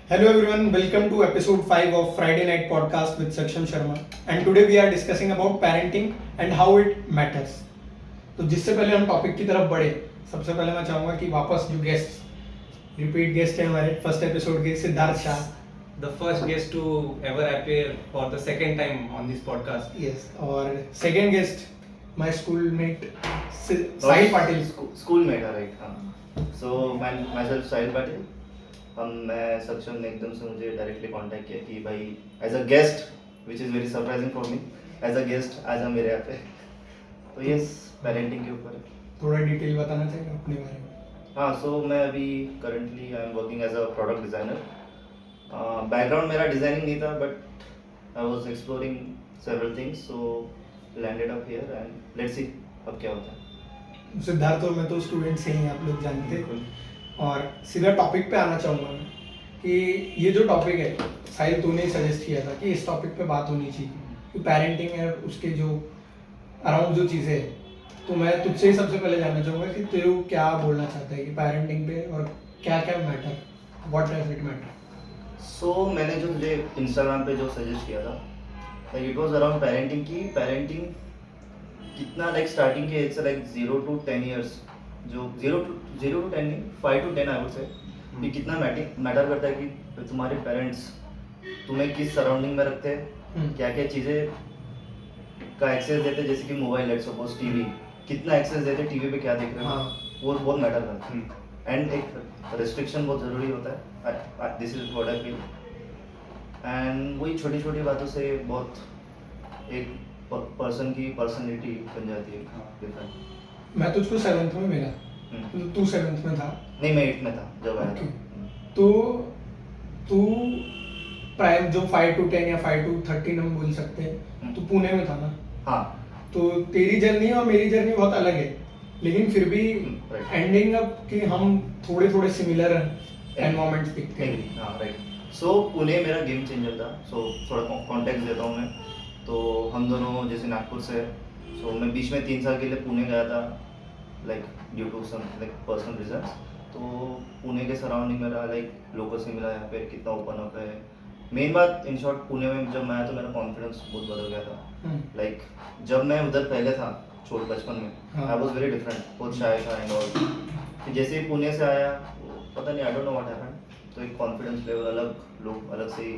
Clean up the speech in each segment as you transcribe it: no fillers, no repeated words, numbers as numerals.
Hello everyone, welcome to episode 5 of Friday Night Podcast with Saksham Sharma. And today we are discussing about parenting and how it matters. तो जिससे पहले हम topic की तरफ बढ़े, सबसे पहले मैं चाहूँगा कि वापस जो गेस्ट रिपीट गेस्ट हैं हमारे फर्स्ट एपिसोड के Siddharth Shah. The first guest to ever appear for the second time on this podcast. Yes, और second guest my schoolmate Sahil Patil. Schoolmate है राइट. हाँ, सो माई सेल्फ साहिल पाटिल. मैं सक्षम ने एकदम से मुझे डायरेक्टली कांटेक्ट किया कि भाई as a guest which is very surprising for me as a guest आज हम मेरे यहाँ पे. तो यस, पेरेंटिंग के ऊपर थोड़ा डिटेल बताना चाहिए अपने बारे में. हाँ, सो मैं अभी currently I am working as a product designer. Background मेरा डिज़ाइनिंग नहीं था but I was exploring several things, so landed up here and let's see अब क्या होता है. सिद्धार्थ और मैं तो स्टूडेंट से ही आप लोग जानते हैं. और सीधा टॉपिक पे आना चाहूँगा मैं कि ये जो टॉपिक है साहिल तूने ही सजेस्ट किया था कि इस टॉपिक पे बात होनी चाहिए कि पेरेंटिंग है उसके जो अराउंड जो चीज़ें हैं. तो मैं तुझसे ही सबसे पहले जानना चाहूँगा कि तू क्या बोलना चाहता है कि पेरेंटिंग पे और क्या क्या matter, what does it matter. So मैंने जो तुझे इंस्टाग्राम पे जो सजेस्ट किया था इट वाज अराउंड पेरेंटिंग की पेरेंटिंग कितना लाइक स्टार्टिंग के एज से लाइक 0 to 10 इयर्स, जो 0 to 10 नहीं 5 to 10 आई वुड से, कि कितना मैटर करता है कि तुम्हारे पेरेंट्स तुम्हें किस सराउंडिंग में रखते हैं, क्या क्या चीज़ें का एक्सेस देते हैं, जैसे कि मोबाइल लेट्स सपोज टीवी कितना एक्सेस देते हैं, टीवी पे क्या देख रहे हो. हाँ. वो बहुत मैटर करता है एंड एक रिस्ट्रिक्शन बहुत ज़रूरी होता है. This is what I feel. And वही छोटी छोटी बातों से बहुत एक पर्सन की पर्सनैलिटी बन जाती है डिफरेंट. मैं तुझको 7th में मिला, तू 7th में था. नहीं, मैं 8th में था जब आया था. तो तू प्राइम जो 5 to 10 या 5 to 13 हम बोल सकते हैं, तो पुणे में था ना. हाँ, तो तेरी जर्नी और मेरी जर्नी बहुत अलग है, लेकिन फिर भी right. एंडिंग अप कि हम थोड़े थोड़े सिमिलर एनवायरमेंट्स दिखते हैं. हाँ राइट. सो पुणे मेरा गेम चेंजर था. सो थोड़ा कॉन्टेक्स्ट देता हूँ मैं. तो हम दोनों जैसे नागपुर से, सो मैं बीच में 3 साल के लिए पुणे गया था like due to some like personal reasons. तो पुणे के सराउंडिंग मेरा लाइक लोगों से मिला, यहाँ पे कितना ओपन अप है. मेन बात इन शॉर्ट पुणे में जब मैं आया तो मेरा कॉन्फिडेंस बहुत बदल गया था. लाइक जब मैं उधर पहले था छोटे बचपन में आई वॉज वेरी डिफरेंट, बहुत शाय था एंड ऑल. फिर जैसे ही पुणे से आया पता नहीं I don't know what happened, तो एक कॉन्फिडेंस लेवल अलग, लोग अलग से ही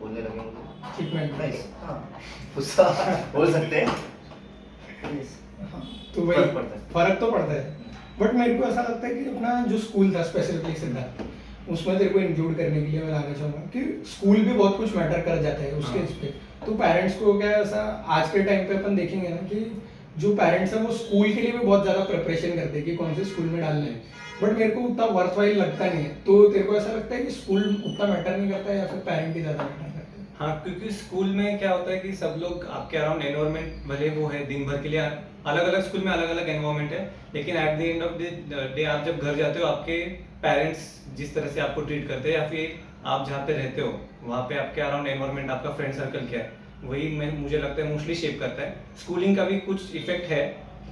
बोलने लगे मुझे. नाइस. हाँ, गुस्सा बोल सकते हैं. तो वही फर्क पड़ता है. फर्क तो पड़ता है. बट मेरे को ऐसा लगता है कि अपना जो स्कूल था स्पेसिफिकली सिद्धार्थ, उसमें तेरे को इंक्लूड करने के लिए मैं लाना चाहूँगा कि स्कूल भी बहुत कुछ मैटर कर जाता है उसके इस पे. तो पेरेंट्स को क्या ऐसा आज के टाइम पे अपन देखेंगे ना कि जो पेरेंट्स हैं वो स्कूल के लिए भी बहुत ज़्यादा प्रिपरेशन करते हैं कि कौन से स्कूल में डालना है. बट मेरे को उतना वर्थवाइल लगता नहीं है. तो तेरे को ऐसा लगता है कि स्कूल उतना मैटर नहीं करता है या फिर पेरेंट ही ज़्यादा मैटर करते हैं. हाँ, क्योंकि स्कूल में क्या होता है कि सब लोग आपके अराउंड एनवायरनमेंट भले वो है दिन भर के लिए, अलग अलग स्कूल में अलग अलग एनवायरनमेंट है, लेकिन at the end of the day आप जब घर जाते हो आपके पेरेंट्स जिस तरह से आपको ट्रीट करते हैं या फिर आप जहाँ पे रहते हो वहाँ पे आपके अराउंड एनवायरनमेंट, आपका फ्रेंड सर्कल क्या है, वही मुझे लगता है मोस्टली शेप करता है. स्कूलिंग का भी कुछ इफेक्ट है,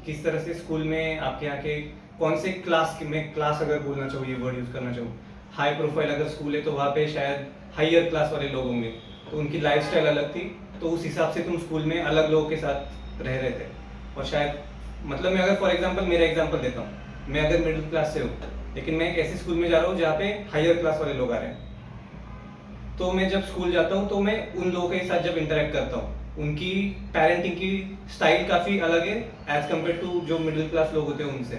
किस तरह से स्कूल में आपके यहाँ के कौन से क्लास में, क्लास अगर बोलना चाहूँ ये वर्ड यूज़ करना चाहूँ, हाई प्रोफाइल अगर स्कूल है तो वहाँ पे शायद हाइयर क्लास वाले लोग होंगे, तो उनकी लाइफस्टाइल अलग थी, तो उस हिसाब से तुम स्कूल में अलग लोगों के साथ रह रहे थे. और शायद मतलब मैं अगर फॉर एग्जांपल मेरा एग्जांपल देता हूँ, मैं अगर मिडिल क्लास से हूँ लेकिन मैं एक ऐसे स्कूल में जा रहा हूँ जहाँ पे हायर क्लास वाले लोग आ रहे हैं, तो मैं जब स्कूल जाता हूँ तो मैं उन लोगों के साथ जब इंटरेक्ट करता हूँ उनकी पेरेंटिंग की स्टाइल काफ़ी अलग है एज कम्पेयर टू जो मिडिल क्लास लोग होते हैं उनसे.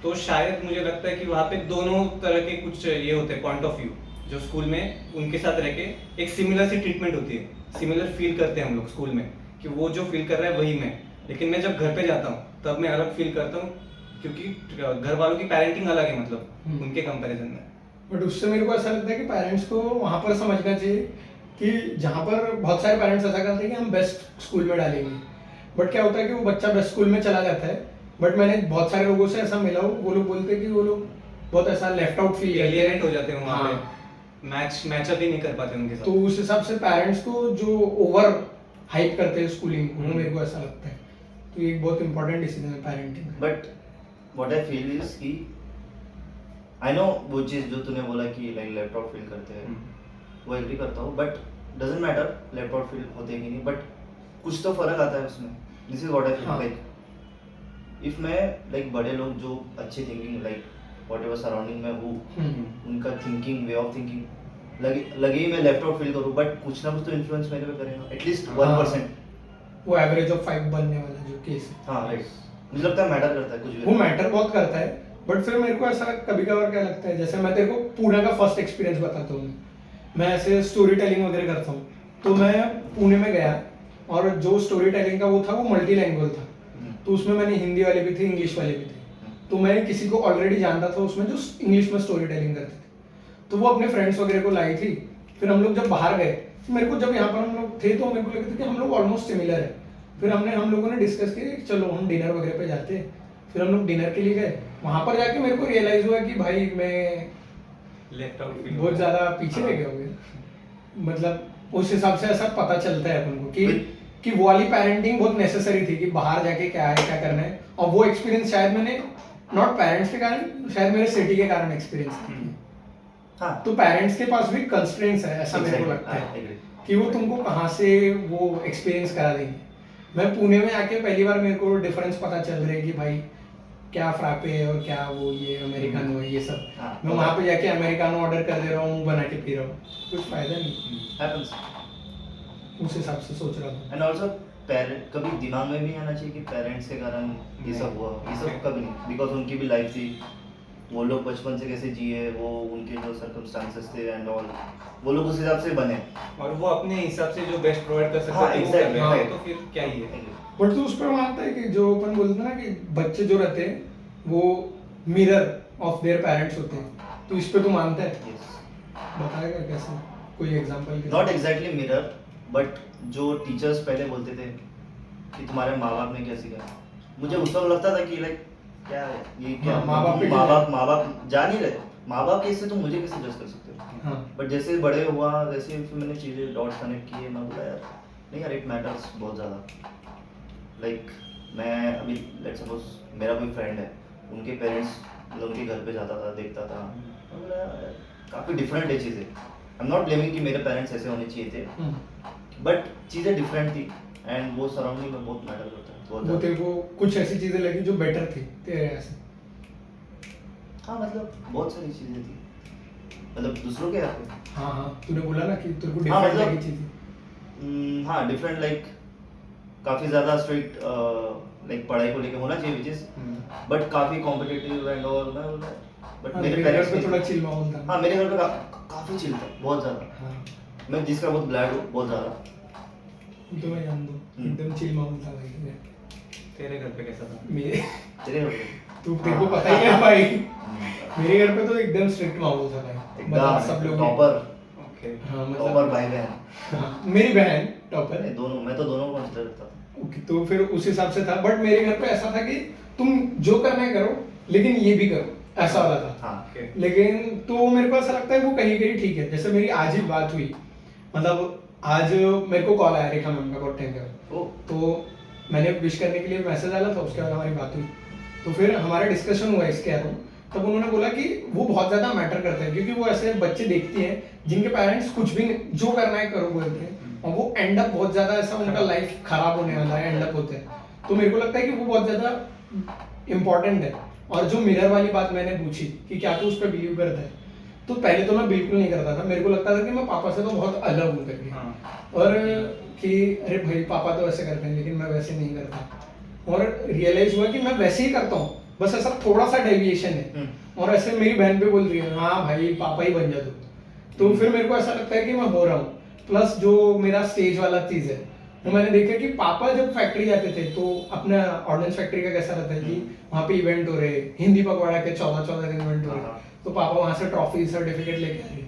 तो शायद मुझे लगता है कि वहाँ पे दोनों तरह के कुछ ये होते हैं पॉइंट ऑफ व्यू, जो स्कूल में उनके साथ रह के एक सिमिलर सी ट्रीटमेंट होती है, सिमिलर फील करते हैं हम लोग स्कूल में कि वो जो फील कर रहा है वही मैं. लेकिन मैं जब घर पे जाता हूँ तब मैं अलग फील करता हूँ क्योंकि घर वालों की पेरेंटिंग अलग है मतलब उनके कंपैरिजन में. बट उससे मेरे को ऐसा लगता है कि पेरेंट्स को वहाँ पर समझना चाहिए कि जहाँ पर बहुत सारे पेरेंट्स ऐसा करते हैं कि हम बेस्ट स्कूल में डालेंगे, बट क्या होता है कि वो बच्चा बेस्ट स्कूल में चला जाता है. बट मैंने बहुत सारे लोगों से ऐसा मिला हो, वो लोग बोलते हैं कि वो लोग बहुत ऐसा लेफ्ट आउट फील एलियनेट हो जाते हैं वहाँ पे, मैचअप ही नहीं कर पाते उनके साथ. तो उस हिसाब से पेरेंट्स को जो ओवर हाइप करते हैं स्कूलिंग को, मेरे को ऐसा लगता है. तो ये एक बहुत इंपॉर्टेंट डिसीजन है parenting. But what I feel is कि आई नो वो चीज़ जो तूने बोला कि लाइक लैपटॉप फील करते हैं, वो एग्री करता हूँ, but doesn't matter laptop feel होते हैं कि नहीं, बट कुछ तो फर्क आता है उसमें. This is what I feel हाँ. लाइक. इफ मैं लाइक बड़े लोग जो अच्छी thinking like what ever surrounding में हूँ, उनका थिंकिंग वे ऑफ थिंकिंग लगे ही मैं लैपटॉप फील करूँ, बट कुछ ना कुछ तो इन्फ्लुएंस मेरे पे करेगा एटलीस्ट 1%. वो एवरेज ऑफ 5 बनने वाला जो केस है, हाँ राइट. मुझे लगता है मैटर करता है कुछ भी. वो मैटर बहुत करता है. बट फिर मेरे को ऐसा कभी कभार क्या लगता है, जैसे मैं तेरे को पुणे का फर्स्ट एक्सपीरियंस बताता हूँ. मैं ऐसे स्टोरी टेलिंग वगैरह करता हूँ, तो मैं पुणे में गया और जो स्टोरी टेलिंग का वो था वो मल्टी लैंग्वेज था. तो उसमें मैंने हिंदी वाले भी थे, इंग्लिश वाले भी थे. तो मैं किसी को ऑलरेडी जानता था उसमें जो इंग्लिश में स्टोरी टेलिंग करते थे. तो वो अपने फ्रेंड्स वगैरह को लाई थी. फिर हम लोग जब बाहर गए, मेरे को जब यहाँ पर हम लोग थे तो मेरे को लगा था कि हम लोग ऑलमोस्ट सिमिलर है. फिर हम लोगों ने डिस्कस किया कि चलो हम डिनर वगैरह पे जाते हैं. फिर हम लोग डिनर के लिए गए. वहाँ पर जाके मेरे को रियलाइज हुआ कि भाई मैं लैपटॉप बहुत ज़्यादा पीछे रह गया हूँ. मतलब उस हिसाब से ऐसा पता चलता है अपन को कि वो वाली पेरेंटिंग बहुत नेसेसरी थी कि बाहर जाके क्या है क्या करना है. और वो एक्सपीरियंस शायद मैंने नॉट पेरेंट्स के कारण, शायद मेरे सिटी के कारण एक्सपीरियंस है. हाँ तो पेरेंट्स के पास भी कंस्ट्रेंट्स है, ऐसा मेरे को लगता है कि वो तुमको कहाँ से वो एक्सपीरियंस करा देंगे. मैं पुणे में आके पहली बार मेरे को डिफरेंस पता चल रहा है कि भाई क्या फ्रापे है और क्या वो ये अमेरिकानो है ये सब. हाँ, मैं वहाँ पे जाके अमेरिकानो ऑर्डर कर दे रहा हूँ, बना के पी रहा हूँ, कुछ फायदा नहीं. हैपेंस. उस हिसाब से सोच रहा था. एंड आल्सो पेरेंट कभी दिमाग में भी आना चाहिए कि पेरेंट्स के कारण ये सब हुआ, ये सब कभी नहीं, बिकॉज उनकी भी लाइफ थी. वो लोग बचपन से कैसे जिए, वो उनके जो सर्कमस्टांसेस थे एंड ऑल, वो लोग उस हिसाब से बने. और वो अपने हिसाब से जो बेस्ट प्रोवाइड कर सकते हाँ, हैं वो exactly, कर रहे हैं, हाँ. तो फिर क्या ही है. बट तो उस पर मानता है कि जो अपन बोलते हैं ना कि बच्चे जो रहते हैं वो मिरर ऑफ देयर पेरेंट्स होते हैं. तो इस पे तू मानता है? Yes. बताएगा कैसे, कोई एग्जांपल के नॉट एग्जैक्टली मिरर, बट जो टीचर्स पहले बोलते थे कि तुम्हारे माँ बाप ने क्या सिखाया, मुझे उस वक्त लगता था कि लाइक क्या है ये, क्या हाँ, माँ बाप पे माँ बाप जा नहीं रहे, माँ बाप कैसे तुम मुझे कैसे जज कर सकते हो. हाँ. बट जैसे बड़े हुआ, जैसे फिर मैंने चीज़ें डॉट्स कनेक्ट किए, मैं बोला यार नहीं यार, इट मैटर्स बहुत ज़्यादा. लाइक मैं अभी लेट सपोज मेरा कोई फ्रेंड है, उनके पेरेंट्स मतलब उनके घर पे जाता था, देखता था, मैं बोला यार काफ़ी डिफरेंट है चीज़ें. आई एम नॉट ब्लेमिंग कि मेरे पेरेंट्स ऐसे होने चाहिए थे, बट चीज़ें डिफरेंट थी एंड वो सराउंडिंग में बहुत मैटर करता है. बहुत वो ज़्यादा. तेरे को कुछ ऐसी चीजें लगी जो बेटर थी तेरे ऐसे? हाँ मतलब बहुत सारी चीज़ें थी, मतलब दूसरों के यहाँ पे. हाँ हाँ, तूने बोला ना कि तेरे को हाँ, डिफरेंट मतलब- लगी चीजें. हाँ डिफरेंट, लाइक काफ़ी ज़्यादा स्ट्रिक्ट लाइक पढ़ाई को लेके होना चाहिए विच इज़, बट काफ़ी कॉम्पिटिटिव एंड ऑल. मैं बोला बट हाँ, मेरे मेरे घर पेरेंट्स पे थोड़ा चिल माहौल था. हाँ मेरे घर पे काफ़ी चिल था, बहुत ज़्यादा. हाँ, मैं जिसका बहुत ग्लैड हूँ, बहुत ज़्यादा. तो मैं जान दूँ एकदम चिल माहौल था भाई मेरे. तेरे घर पे कैसा था? मेरे तेरे घर पे तेरे को पता ही है भाई, मेरे घर पे तो एकदम स्ट्रिक्ट माहौल था भाई. मतलब सब एकदम लोग टॉपर. ओके. हाँ टॉपर मतलब भाई बहन. हाँ, मेरी बहन टॉपर है. दोनों, मैं तो दोनों को कंसिडर करता था. ओके, तो फिर उस हिसाब से था. बट मेरे घर पे ऐसा था कि तुम जो करना है करो, लेकिन ये भी करो, ऐसा वाला था. हाँ ओके. लेकिन तो मेरे को ऐसा लगता है वो कहीं कहीं ठीक है. जैसे मेरी आज ही बात हुई, मतलब आज मेरे को कॉल आया रेखा मैम का बहुत टाइम का. ओ तो मैंने विश करने के लिए मैसेज डाला था, उसके बाद हमारी बात हुई. तो फिर हमारा डिस्कशन हुआ इसके बारे में. तब उन्होंने बोला कि वो बहुत ज़्यादा मैटर करता है, क्योंकि वो ऐसे बच्चे देखती हैं जिनके पेरेंट्स कुछ भी जो करना है करो बोलते हैं, और वो एंड अप बहुत ज़्यादा ऐसा उनका लाइफ खराब होने वाला है, एंड अप होते हैं. तो मेरे को लगता है कि वो बहुत ज़्यादा इम्पोर्टेंट है. और जो मिरर वाली बात मैंने पूछी कि क्या तू उस पर बिलीव करता है, तो पहले तो मैं बिल्कुल नहीं करता था. मेरे को लगता था कि मैं पापा से तो बहुत अलग हूँ करके. हाँ. और कि अरे भाई पापा तो ऐसे करते हैं लेकिन मैं वैसे नहीं करता. और रियलाइज हुआ कि मैं वैसे ही करता हूँ, बस ऐसा थोड़ा सा डेविएशन है. और ऐसे मेरी बहन पे बोल रही है हाँ भाई पापा ही बन जा तू. तो फिर मेरे को ऐसा लगता है कि मैं हो रहा हूँ. प्लस जो मेरा स्टेज वाला चीज़ है, तो मैंने देखा कि पापा जब फैक्ट्री जाते थे तो अपना ऑर्डिनेंस फैक्ट्री का कैसा रहता है कि वहाँ पे इवेंट हो रहे, हिंदी पखवाड़ा के 14-14 दिन इवेंट हो रहे, तो पापा वहाँ से ट्रॉफी सर्टिफिकेट लेके आ रहे.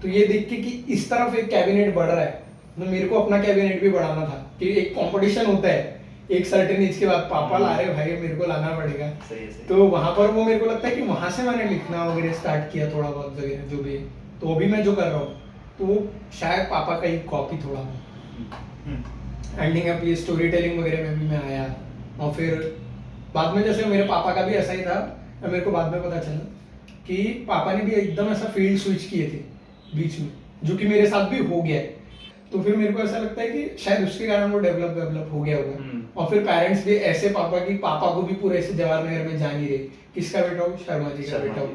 तो ये देख के कि इस तरफ एक कैबिनेट बढ़ रहा है, तो मेरे को अपना कैबिनेट भी बढ़ाना था कि एक कंपटीशन होता है एक सर्टेन एज के बाद. पापा ला रहे भाई मेरे को लाना पड़ेगा. सही है, सही. तो वहाँ पर वो मेरे को लगता है कि वहाँ से मैंने लिखना वगैरह स्टार्ट किया थोड़ा बहुत वगैरह जो भी. तो अभी मैं जो कर रहा हूँ तो वो शायद पापा का ही कॉपी थोड़ा बहुत. एंडिंग अप ये स्टोरी टेलिंग वगैरह में भी मैं आया. और फिर बाद में जैसे मेरे पापा का भी ऐसा ही था, मेरे को बाद में पता चला कि पापा ने भी एकदम ऐसा फील्ड स्विच किए थे बीच में, जो कि मेरे साथ भी हो गया है। तो फिर मेरे को ऐसा लगता है कि शायद उसके कारण वो डेवलप हो गया होगा। और फिर पेरेंट्स भी ऐसे पापा की, पापा को भी पूरे ऐसे जवाहरनगर में जान ही रहे किसका बेटा हो, शर्मा जी का बेटा हो,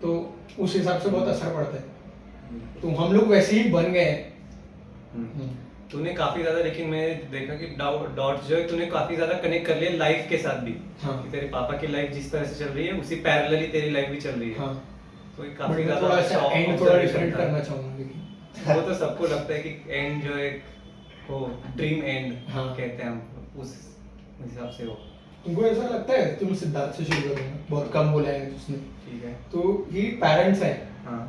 तो उस हिसाब से बहुत असर पड़ता है। तो हम लोग वैसे ही बन गए हैं। तूने काफी ज्यादा, लेकिन मैंने देखा कि डॉट्स जो है तूने काफी ज्यादा कनेक्ट कर लिया लाइफ के साथ भी। हाँ। कि तेरे पापा की लाइफ जिस तरह से चल रही है उसी पैरेलली तेरी लाइफ भी चल रही है। हाँ। तो ये बट काफी मैं ज्यादा थोड़ा अच्छा सा एंड थोड़ा observation डिफरेंट था। करना चाहूंगा, लेकिन वो तो सबको लगता है कि एंड जो है वो ड्रीम एंड हाँ। कहते हैं हम, उस हिसाब से हो। तुमको ऐसा लगता है, तुम सिद्धार्थ से शुरू करूंगा, बहुत कम बोला है उसने, ठीक है। तो ये पेरेंट्स हैं, हाँ।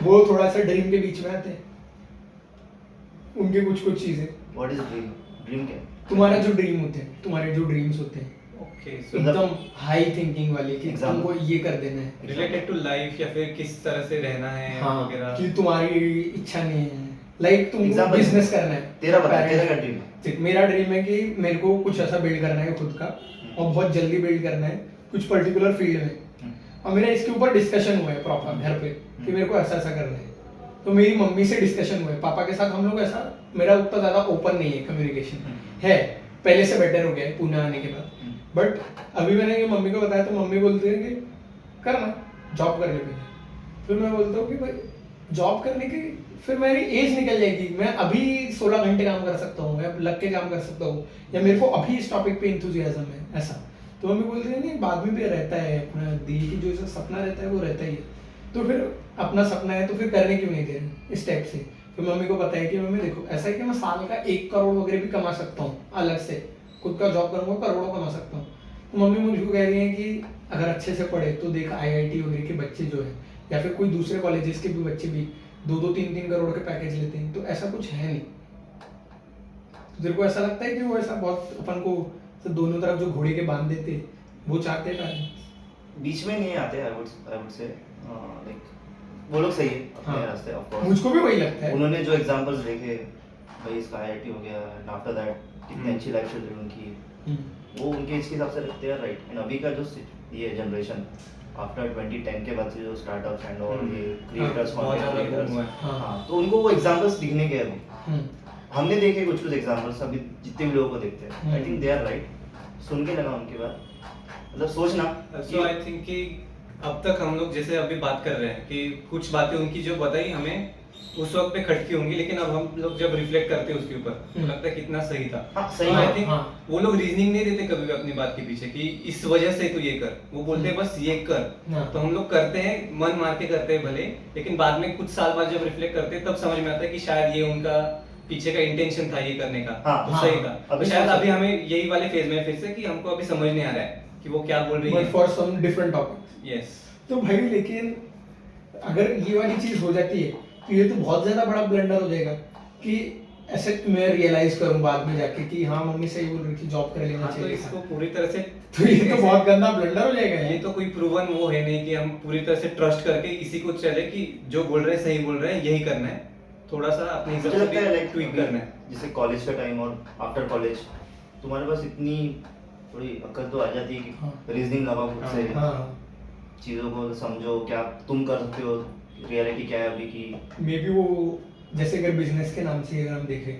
वो थोड़ा सा ड्रीम के बीच में आते हैं, उनके कुछ कुछ चीजें। What is dream? ड्रीम क्या है? तुम्हारा जो ड्रीम होते हैं, तुम्हारे जो ड्रीम्स होते हैं ओके, एकदम हाई थिंकिंग वाले, कि Example. तुमको ये कर देना है, रिलेटेड टू लाइफ या फिर किस तरह से रहना है हाँ, वगैरह। कि तुम्हारी इच्छा नहीं है, लाइक तुमको Example. बिजनेस करना है। तेरा बता, Parents- तेरा क्या ड्रीम है? देख, मेरा ड्रीम है कि मेरे को कुछ ऐसा बिल्ड करना है खुद का, और बहुत जल्दी बिल्ड करना है कुछ पर्टिकुलर फील्ड में। और मेरा इसके ऊपर डिस्कशन हुआ है प्रॉपर घर पे कि मेरे को ऐसा ऐसा करना है। तो मेरी मम्मी से डिस्कशन हुआ है, पापा के साथ हम लोग ऐसा, मेरा उतना ज्यादा ओपन नहीं है कम्युनिकेशन, है पहले से बेटर हो गया है पुणे आने के बाद। बट अभी मैंने ये मम्मी को बताया तो मम्मी बोलती है कि करना, जॉब कर ले पहले। फिर मैं बोलता हूँ कि भाई जॉब करने की फिर मेरी एज निकल जाएगी, मैं अभी 16 घंटे काम कर सकता हूँ, मैं लग के काम कर सकता हूँ, या मेरे को अभी इस टॉपिक पे इंथुजियाज्म है ऐसा। तो मम्मी बोलती है नहीं, बाद में भी रहता है, अपना दिल की जो सपना रहता है वो रहता ही है। तो फिर अपना सपना है तो फिर करने क्यों नहीं दे रहे इस टाइप से। फिर मम्मी को पता है कि मम्मी देखो ऐसा है कि मैं साल का 1 करोड़ वगैरह भी कमा सकता हूँ अलग से, खुद का जॉब करूँगा करोड़ों कमा सकता हूँ। तो मम्मी मुझको कह रही है कि अगर अच्छे से पढ़े तो देख IIT वगैरह के बच्चे जो है, या फिर कोई दूसरे कॉलेजेस के भी बच्चे भी 2-2 3-3 करोड़ के पैकेज लेते हैं, तो ऐसा कुछ है नहीं। तो तेरे को ऐसा लगता है कि वो ऐसा बहुत अपन को तो दोनों तरफ जो घोड़े के बांध देते वो चाहते हैं? बीच में नहीं आते, आई वुड से लाइक वो लोग सही है अपने हाँ। रास्ते, ऑफ कोर्स मुझको भी वही लगता है। उन्होंने जो एग्जांपल्स देखे, भाई इसका IIT हो गया एंड आफ्टर दैट कितनी अच्छी लाइफ चल रही उनकी, वो उनके एज के हिसाब से रखते हैं, राइट। एंड अभी का जो ये जनरेशन आफ्टर 2010 के बाद से जो स्टार्टअप्स एंड और ये क्रिएटर्स, बहुत कंटेंट ज़्यादा boom हुआ क्रिएटर्स, है। हाँ, तो उनको वो एग्जांपल्स दिखने के अभी हम्म। हमने देखे कुछ एग्जांपल्स, अभी जितने भी लोगों को देखते हैं, I think they are right. सुन के लगा उनके बाद, मतलब सोचना सो आई थिंक कि अब तक हम लोग जैसे अभी बात कर रहे हैं कि कुछ बातें उनकी जो बताई हमें उस वक्त पे खटकी होंगी, लेकिन अब हम लोग जब रिफ्लेक्ट करते हैं उसके ऊपर तो लगता है कितना सही था। हाँ, सही आई है। थिंक हाँ। वो लोग रीजनिंग नहीं देते कभी भी अपनी बात के पीछे कि इस वजह से तू ये कर, वो बोलते हैं बस ये कर। हाँ। तो हम लोग करते हैं, मन मार के करते हैं भले, लेकिन बाद में कुछ साल बाद जब रिफ्लेक्ट करते हैं तब समझ में आता है कि शायद ये उनका पीछे का इंटेंशन था ये करने का। हाँ, तो हाँ, सही था। अभी तो शायद सोच- अभी हमें यही वाले फेज में है फिर से कि हमको अभी समझ नहीं आ रहा है कि वो क्या बोल रही बट है। For some different topic. Yes. तो भाई लेकिन अगर ये वाली चीज हो जाती है तो ये तो बहुत ज्यादा बड़ा ब्लंडर हो जाएगा कि ऐसे मैं रियलाइज करूं बाद में जाके कि हाँ मम्मी सही बोल रही थी, जॉब कर लेना हाँ, तो चाहिए इसको था। पूरी तरह से तो ये तो बहुत गंदा ब्लंडर हो जाएगा ये तो कोई प्रूवन वो है नहीं कि हम पूरी तरह से ट्रस्ट करके इसी को चले कि जो बोल रहे हैं सही बोल रहे हैं यही करना है। थोड़ा सा अपने मुझे हिसाब लगता है से लाइक ट्वीक करना है। जैसे कॉलेज का टाइम और आफ्टर कॉलेज तुम्हारे पास इतनी थोड़ी अक्ल तो आ जाती है हाँ। कि रीजनिंग लगाओ खुद से, हाँ, चीज़ों को समझो, क्या तुम कर सकते हो, रियलिटी क्या है अभी की। मे बी वो जैसे अगर बिजनेस के नाम से अगर हम देखें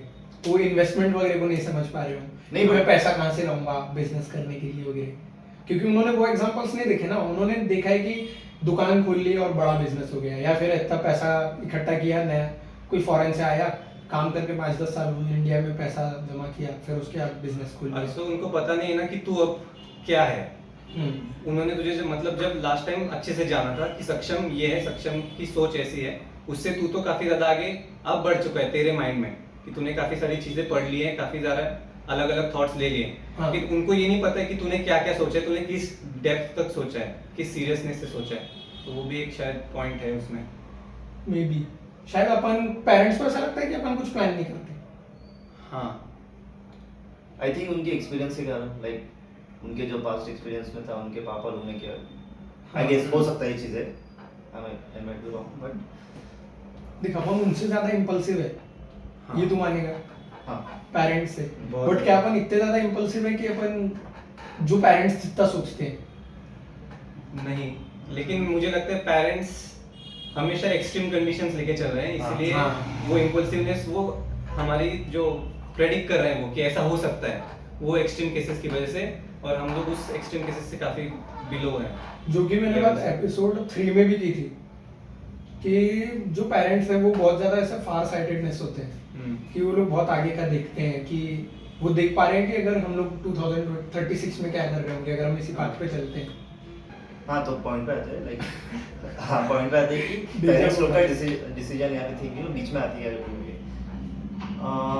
तो वो इन्वेस्टमेंट वगैरह को नहीं समझ पा रहे हो, नहीं, मैं but- पैसा कहाँ से लाऊंगा बिजनेस करने के लिए वगैरह, क्योंकि उन्होंने वो एग्जांपल्स नहीं देखे ना। उन्होंने देखा है कि दुकान खोल ली और बड़ा बिजनेस हो गया, या फिर इतना पैसा इकट्ठा किया, नया कोई फॉरेन से आया, काम करके 5-10 साल इंडिया में पैसा जमा किया, फिर उसके बाद बिजनेस खोल लिया। तो उनको पता नहीं है ना कि तू अब क्या है। हम्म। उन्होंने तुझे मतलब जब लास्ट टाइम अच्छे से जाना था कि सक्षम ये है, सक्षम की सोच ऐसी है, उससे तू तो काफी ज्यादा आगे अब बढ़ चुका है तेरे माइंड में कि तूने काफी सारी चीजें पढ़ ली हैं, काफी ज्यादा अलग अलग थॉट्स ले लिए हैं। हाँ। लेकिन उनको ये नहीं पता है कि तूने क्या क्या सोचा है, तूने किस डेप्थ तक सोचा है, किस सीरियसनेस से सोचा है। तो वो भी एक शायद पॉइंट है उसमें। मे बी शायद अपन पेरेंट्स को ऐसा लगता है कि अपन कुछ प्लान नहीं करते। हाँ। आई थिंक उनके एक्सपीरियंस के कारण, लाइक उनके जो पास्ट एक्सपीरियंस में था, उनके पापा लोगों ने किया, आई गेस हो सकता है ये चीज़ें, I might be wrong, but देख अपन उनसे ज्यादा इम्पल्सिव है, हाँ। ये तू मानेगा हाँ, पेरेंट्स से। बहुत बट क्या अपन इतने ज्यादा इम्पल्सिव है कि अपन जो पेरेंट्स जितना सोचते हैं? नहीं, लेकिन मुझे लगता है पेरेंट्स हमेशा एक्सट्रीम कंडीशंस लेके चल रहे हैं, हाँ, इसलिए हाँ। वो इम्पल्सिवनेस वो हमारी जो प्रेडिक्ट कर रहे हैं वो कि ऐसा हो सकता है, वो एक्सट्रीम केसेस की वजह से, और हम लोग उस एक्सट्रीम केसेस से काफी बिलो हैं। जो कि मैंने बात एपिसोड 3 में भी की थी कि जो पेरेंट्स हैं वो बहुत ज़्यादा ऐसा फार साइटेडनेस होते हैं कि वो लोग बहुत आगे का देखते हैं, कि वो देख पा रहे हैं कि अगर हम लोग 2036 में क्या कर रहे होंगे अगर हम इसी पाथ पे चलते हैं। हाँ, तो पॉइंट पे आते हैं लाइक हाँ, पॉइंट पे आते हैं कि पेरेंट्स लोग का डिसीजन यहाँ पे थी कि वो बीच में आती है क्योंकि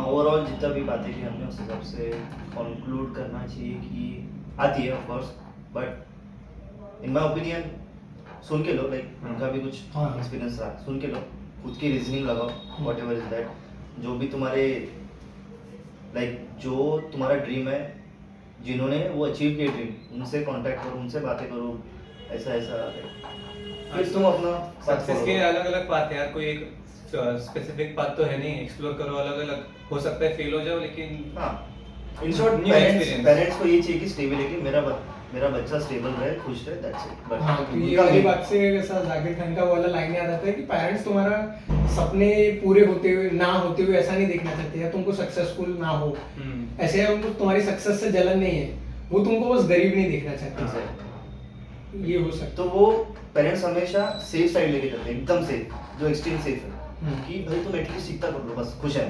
ओवरऑल जितना भी बातें की हमने उस हिसाब से कंक्लूड करना चाहिए कि आती है of course, but in my opinion सुन के लो, लाइक उनका भी कुछ हाँ। एक्सपीरियंस रहा, सुन के लो, खुद की रीजनिंग लगाओ, वॉट एवर इज दैट, जो भी तुम्हारे लाइक जो तुम्हारा ड्रीम है, जिन्होंने वो अचीव किया ड्रीम, उनसे कांटेक्ट करो, उनसे बातें करो, ऐसा ऐसा फिर तुम अपना सक्सेस के अलग अलग पाथ है यार, कोई एक स्पेसिफिक पाथ तो है नहीं, एक्सप्लोर करो अलग अलग, हो सकता है फेल हो जाओ लेकिन हाँ, in short New experience. Parents को ये चाहिए कि स्टेबिलिटी, मेरा बच्चा स्टेबल रहे, खुश रहे, दैट्स इट। बट हाँ, तो ये वाली बात से ऐसा जाकिर खान का वाला लाइन याद आता है कि पेरेंट्स तुम्हारा सपने पूरे होते हुए ना होते हुए ऐसा नहीं देखना चाहते, या तुमको सक्सेसफुल ना हो ऐसे, या उनको तुम्हारी सक्सेस से जलन नहीं है, वो तुमको बस गरीब नहीं देखना चाहते। ये हो सकता तो वो पेरेंट्स हमेशा सेफ साइड लेके चलते हैं, एकदम सेफ, जो एक्सट्रीम सेफ है हम्म। कि भाई तुम एटलीस्ट सीखता कर लो, बस खुश है।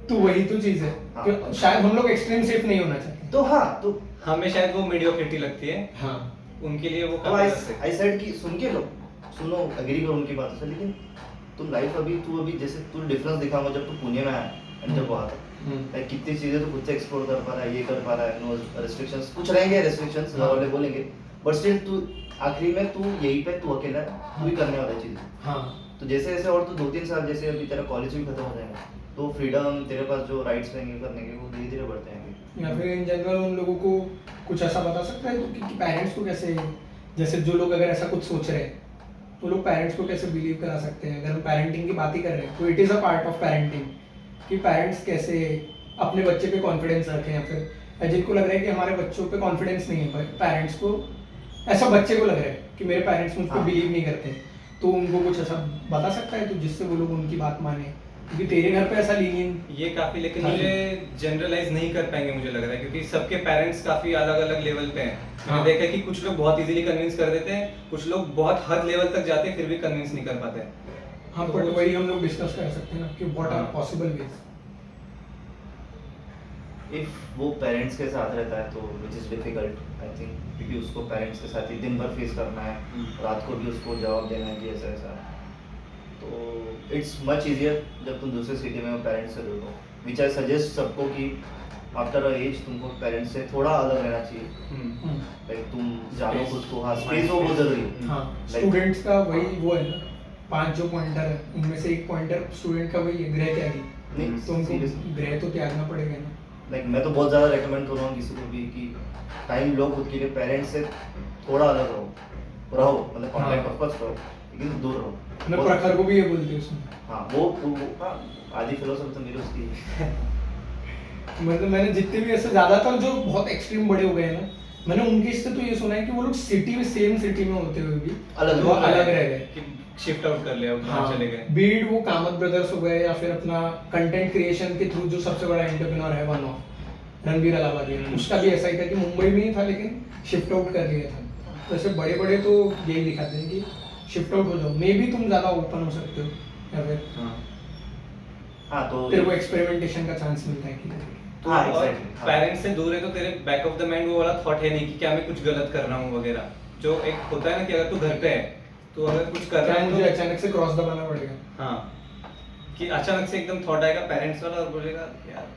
तो वही तो चीज है हाँ। कि शायद हम लोग एक्सट्रीम सेफ नहीं होना चाहते। तो हाँ, तो हमें शायद वो मीडियोक्रिटी लगती है, हाँ, उनके लिए वो तो काफी गलत है। आई सेड कि सुन के लो, सुनो, एग्री करो उनकी बातों से, लेकिन तुम लाइफ अभी जैसे तू डिफरेंस दिखाऊंगा जब तू पुणे में आया एंड जब वहाँ था, लाइक कितनी चीजें तो खुद से एक्सप्लोर कर पा रहा है, ये कर पा रहा है, नो रेस्ट्रिक्शंस कुछ रहेंगे, रेस्ट्रिक्शंस घर वाले बोलेंगे, बट स्टिल तू आखिरी में तू यहीं पे तू अकेला है, तू ही करने वाला चीज। हाँ, तो जैसे जैसे और तू 2-3 साल, जैसे अभी तेरा कॉलेज भी खत्म हो जाएगा, तो फ्रीडम तेरे पास जो राइट्स रहेंगे करने के, वो धीरे धीरे बढ़ते रहेंगे। या फिर इन जनरल उन लोगों को कुछ ऐसा बता सकता है तो कि पेरेंट्स को कैसे, जैसे जो लोग अगर ऐसा कुछ सोच रहे हैं तो लोग पेरेंट्स को कैसे बिलीव करा सकते हैं, अगर हम पेरेंटिंग की बात ही कर रहे हैं तो it is a part of parenting कि पेरेंट्स कैसे अपने बच्चे पे कॉन्फिडेंस रखें, या फिर जिनको लग रहा है कि हमारे बच्चों पे कॉन्फिडेंस नहीं है, पेरेंट्स को ऐसा बच्चे को लग रहा है कि मेरे पेरेंट्स मुझ पर हाँ। बिलीव नहीं करते, तो उनको कुछ ऐसा बता सकता है तो जिससे वो लोग उनकी बात माने, क्योंकि तेरे घर पे ऐसा लीनियन ये काफी, लेकिन हाँ। मुझे जनरलाइज नहीं कर पाएंगे मुझे लग रहा है, क्योंकि सबके पेरेंट्स काफी अलग अलग लेवल पे हैं। हाँ। मैंने देखा है कि कुछ लोग बहुत इजीली कन्विंस कर देते हैं, कुछ लोग बहुत हद लेवल तक जाते हैं फिर भी कन्विंस नहीं कर पाते। हाँ, तो बट वो- वही हम लोग डिस्कस कर सकते हैं ना कि व्हाट आर हाँ। Possible ways. इफ वो पेरेंट्स के साथ रहता है तो which is difficult I think, क्योंकि उसको पेरेंट्स के साथ ही दिन भर फेस करना है, रात को भी उसको जवाब देना है कि ऐसा ऐसा, तो इट्स मच इजियर जब तुम दूसरे सिटी में पेरेंट्स से दूर हो, विच आई सजेस्ट सबको कि आफ्टर अ एज तुमको पेरेंट्स से थोड़ा अलग रहना चाहिए, लाइक तुम जानो खुद को, हाँ स्पेस हो बहुत जरूरी है। हाँ, Like- स्टूडेंट्स का वही वो है ना, 5 जो पॉइंटर है उनमें से एक पॉइंटर स्टूडेंट का वही है, गृह त्यागी। नहीं, तो उनको seriously। गृह तो त्यागना पड़ेगा ना। लाइक मैं तो बहुत ज़्यादा रेकमेंड करूँगा किसी को भी कि टाइम लो खुद के लिए, पेरेंट्स से थोड़ा अलग रहो, मतलब कॉन्टैक्ट हाँ। ऑफ कोर्स रहो, लेकिन दूर रहो। मैं बहुत- प्रखर को भी ये बोलती हूँ उसमें, हाँ, हाँ, आदि फिलोसफी तो मेरी उसकी है। मतलब मैंने जितने भी ऐसे ज़्यादातर जो बहुत एक्सट्रीम बड़े हो गए हैं ना, मैंने उनके इससे तो ये सुना है कि वो लोग सिटी में, सेम सिटी में होते हुए भी अलग वो रह अलग रह गए। कि शिफ्ट आउट कर लिया, हाँ, चले गए। बीड वो कामत ब्रदर्स हो गए, या फिर अपना कंटेंट क्रिएशन के थ्रू जो सबसे बड़ा एंटरप्रेन्योर है वन ऑफ रणबीर अलाहाबादी, उसका भी ऐसा ही था कि मुंबई में ही था लेकिन शिफ्ट आउट कर लिया था। तो ऐसे बड़े बड़े तो यही दिखाते हैं कि शिफ्ट आउट हो जाओ, मे बी तुम ज़्यादा ओपन हो सकते हो, या फिर हाँ, तो तेरे को एक्सपेरिमेंटेशन का चांस मिलता है कि हाँ, और exactly, हाँ। पेरेंट्स से दूर है तो तेरे बैक ऑफ द माइंड वो वाला थॉट है नहीं कि क्या मैं कुछ गलत कर रहा हूँ वगैरह, जो एक होता है ना कि अगर तू घर पे है तो अगर कुछ कर रहा क्या है मुझे तो अचानक से क्रॉस दबाना पड़ेगा। हाँ, कि अचानक से एकदम थॉट आएगा पेरेंट्स वाला और बोलेगा यार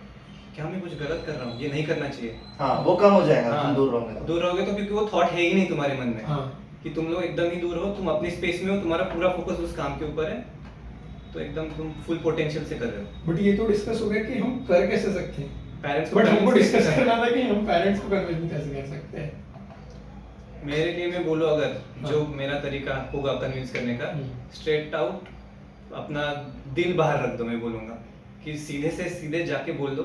क्या मैं कुछ गलत कर रहा हूँ, ये नहीं करना चाहिए। हाँ, वो कम हो जाएगा हाँ, तुम दूर रहोगे तो। दूर रहोगे तो, क्योंकि वो थॉट है ही नहीं तुम्हारे मन में, हाँ, कि तुम लोग एकदम ही दूर हो, तुम अपनी स्पेस में हो, तुम्हारा पूरा फोकस उस काम के ऊपर है, तो एकदम तुम फुल पोटेंशियल से कर रहे हो। बट ये तो डिस्कस हो गया कि हम कर कैसे सकते हैं, पेरेंट्स बट हमको डिस्कस करना था कि हम पेरेंट्स को कन्विंस कैसे कर सकते हैं। मेरे लिए मैं बोलो अगर हाँ। जो मेरा तरीका होगा कन्विंस करने का, हम्म। स्ट्रेट आउट अपना दिल बाहर रख दो, मैं बोलूँगा कि सीधे से सीधे जाके बोल दो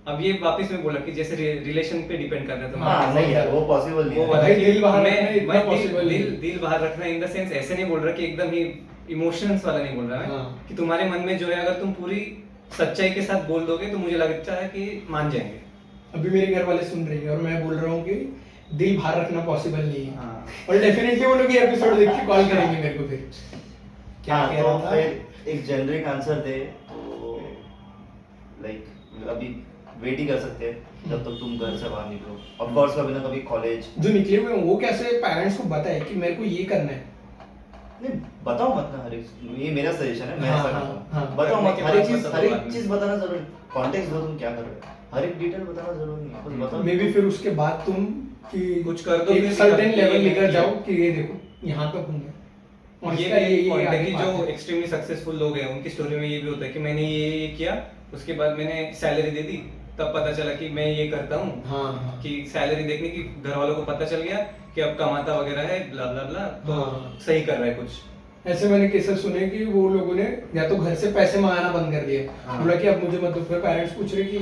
अब ये वापस में बोला कि जैसे रिलेशन पे डिपेंड करता है तो हाँ नहीं यार वो पॉसिबल नहीं वो है। वाला भाई कि दिल बाहर रखना मैं इतना दिल possible नहीं। दिल बाहर रखना इन द सेंस ऐसे नहीं बोल रहा कि एकदम ही इमोशंस वाला नहीं बोल रहा मैं हाँ। कि तुम्हारे मन में जो है अगर तुम पूरी सच्चाई के साथ बोल दोगे तो मुझे लगता है कि मान जाएंगे। अभी मेरे घर वाले सुन रहे हैं और मैं बोल रहा हूँ कि दिल बाहर रखना पॉसिबल नहीं है। हाँ। और डेफिनेटली वो लोग ये एपिसोड देख के कॉल करेंगे मेरे को फिर। क्या हाँ कह तो रहा था? फिर एक जेनरिक आंसर दे तो लाइक अभी वेट ही कर सकते हैं जब तक तुम घर से बाहर निकलो। ऑफ कोर्स कभी ना कभी कॉलेज जो निकले हुए हैं वो कैसे पेरेंट्स को बताए कि मेरे को ये करना है। नहीं बताओ मत ना हर एक, ये मेरा सजेशन है मैं हाँ, ऐसा हाँ, करता हाँ। हूँ। बताओ करने मत के हर एक बाद चीज बताओ हर एक बाद में। चीज बताना जरूरी, कॉन्टेक्स्ट दो तुम क्या कर रहे हो, हर एक डिटेल बताना जरूरी नहीं है, बस बताओ। मे बी फिर उसके बाद तुम कि कुछ कर दो, एक फिर सर्टेन दिखा- लेवल ये लेकर नहीं जाओ किया। कि ये देखो यहाँ तक हूँ मैं। और ये इसका भी पॉइंट है आगे कि पार्ट जो है। एक्सट्रीमली सक्सेसफुल लोग हैं उनकी स्टोरी में ये भी होता है कि मैंने ये किया, उसके बाद मैंने सैलरी दे दी, तब पता चला कि मैं ये करता हूँ। हाँ हाँ कि सैलरी देखने की घर वालों को पता चल गया कि अब कमाता वगैरह है ब्ला ब्ला ब्ला, तो हाँ। सही कर रहा है कुछ। ऐसे मैंने केसेस सुने कि वो लोगों ने या तो घर से पैसे मंगाना बंद कर दिया। हाँ। बोला कि अब मुझे मत दो। फिर पेरेंट्स पूछ रहे कि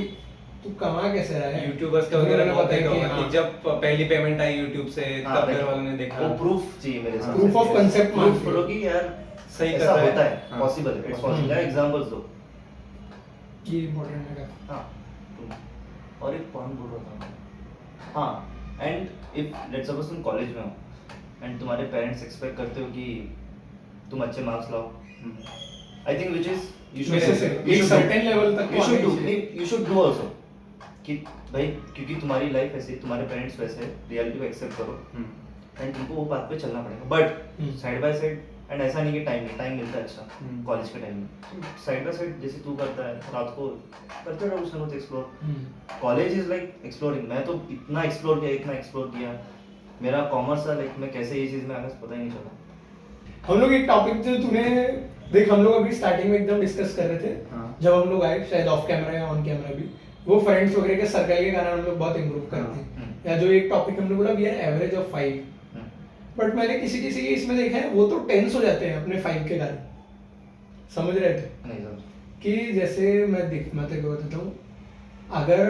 तू कमा कैसे रहा है। यूट्यूबर्स का फिर वगैरह उन्होंने बहुत बताया देखा कि होगा कि हाँ, जब पहली पेमेंट आई यूट्यूब से हाँ, तब घर like, वालों ने देखा। वो प्रूफ चाहिए मेरे साथ। Proof of concept प्रूफ मांगते करो हैं। कि यार सही कर ऐसा रहा है। होता है, हाँ। पॉसिबल है, इट्स हम्म। पॉसिबल है, एग्जांपल्स दो। ये इम्पोर्टेंट है। हाँ तुम और एक पॉइंट बोल रहा था। हाँ एंड इफ लेट्स सपोज तुम कॉलेज में हो एंड तुम्हारे पेरेंट्स एक्सपेक्ट करते हो कि तुम अच्छे मार्क्स लाओ, I think which is Necessary. एक certain level तक तो यू शुड आना डू, ही चाहिए। यू शुड डू आल्सो कि भाई क्योंकि तुम्हारी लाइफ ऐसे, तुम्हारे पेरेंट्स वैसे है, रियलिटी को एक्सेप्ट करो एंड तुमको वो बात पे चलना पड़ेगा। But hmm. Side by side, and ऐसा नहीं कि टाइम मिलता है अच्छा हम्म। कॉलेज के टाइम में, साइड बाय साइड जैसे तू करता है रात को करते रहो कुछ ना कुछ explore. College is like exploring. मैं तो इतना एक्सप्लोर किया मेरा कॉमर्स है, लाइक मैं कैसे ये चीज में आगे पता ही नहीं चला। हम लोग एक टॉपिक जो तूने देख, हम लोग अभी स्टार्टिंग में एकदम डिस्कस कर रहे थे। हाँ। जब हम लोग आए शायद ऑफ कैमरा या ऑन कैमरा भी, वो फ्रेंड्स वगैरह के सर्कल के कारण हम लोग बहुत इम्प्रूव करते हैं। हम्म। या जो एक टॉपिक हमने बोला we are average of 5, but मैंने किसी किसी के इसमें देखा है वो तो टेंस हो जाते हैं अपने 5 के कारण। समझ रहे थे नहीं समझ। कि जैसे मैं तेरे को बताता हूँ, अगर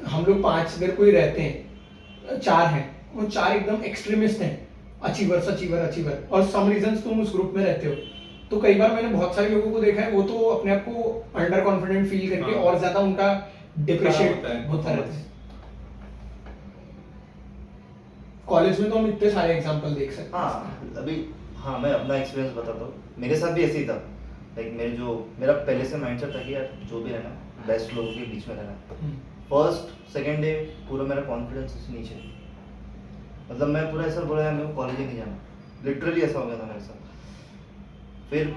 हम लोग 5 अगर कोई रहते हैं, 4 हैं, वो 4 एकदम एक्सट्रीमिस्ट हैं, अचीवर और सम रीजंस तुम उस ग्रुप में रहते हो, तो कई बार मैंने बहुत सारे लोगों को देखा है वो तो अपने आप को अंडर कॉन्फिडेंट फील करके हाँ। और ज्यादा उनका डिप्रेशिएट होता है, होता रहता है। कॉलेज में तो हम इतने सारे एग्जांपल देख सकते हैं। हाँ अभी हाँ मैं अपना एक्सपीरियंस बताता हूँ, मेरे साथ भी ऐसे ही था। लाइक मेरा पहले से माइंडसेट था कि यार जो भी रहना बेस्ट लोगों के बीच में रहना। हम्म। फर्स्ट सेकेंड डे पूरा मेरा कॉन्फिडेंस से नीचे, मतलब मैं पूरा ऐसा बोला यार मेरे को कॉलेज ही नहीं जाना, लिटरली ऐसा हो गया था मेरे साथ। फिर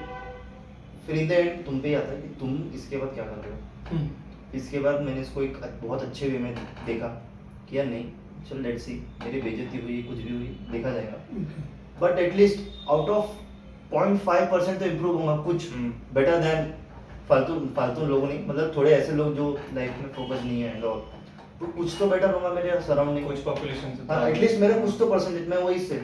इन द एंड तुम पे ही आता है कि तुम इसके बाद क्या कर रहे हो। हम्म। इसके बाद मैंने इसको एक बहुत अच्छे वे में देखा कि यार नहीं चल लेट्स सी, मेरी बेइज्जती हुई कुछ भी हुई देखा जाएगा, बट एटलीस्ट आउट ऑफ 0.5% तो इम्प्रूव होगा कुछ, बेटर देन फालतू लोगों नहीं, मतलब थोड़े ऐसे लोग जो लाइफ में फोकस नहीं है एंड ऑल, तो कुछ तो बेटर होगा मेरे सराउंडिंग। कुछ पॉपुलेशन से हाँ एटलीस्ट मेरा कुछ तो परसेंटेज में वही से।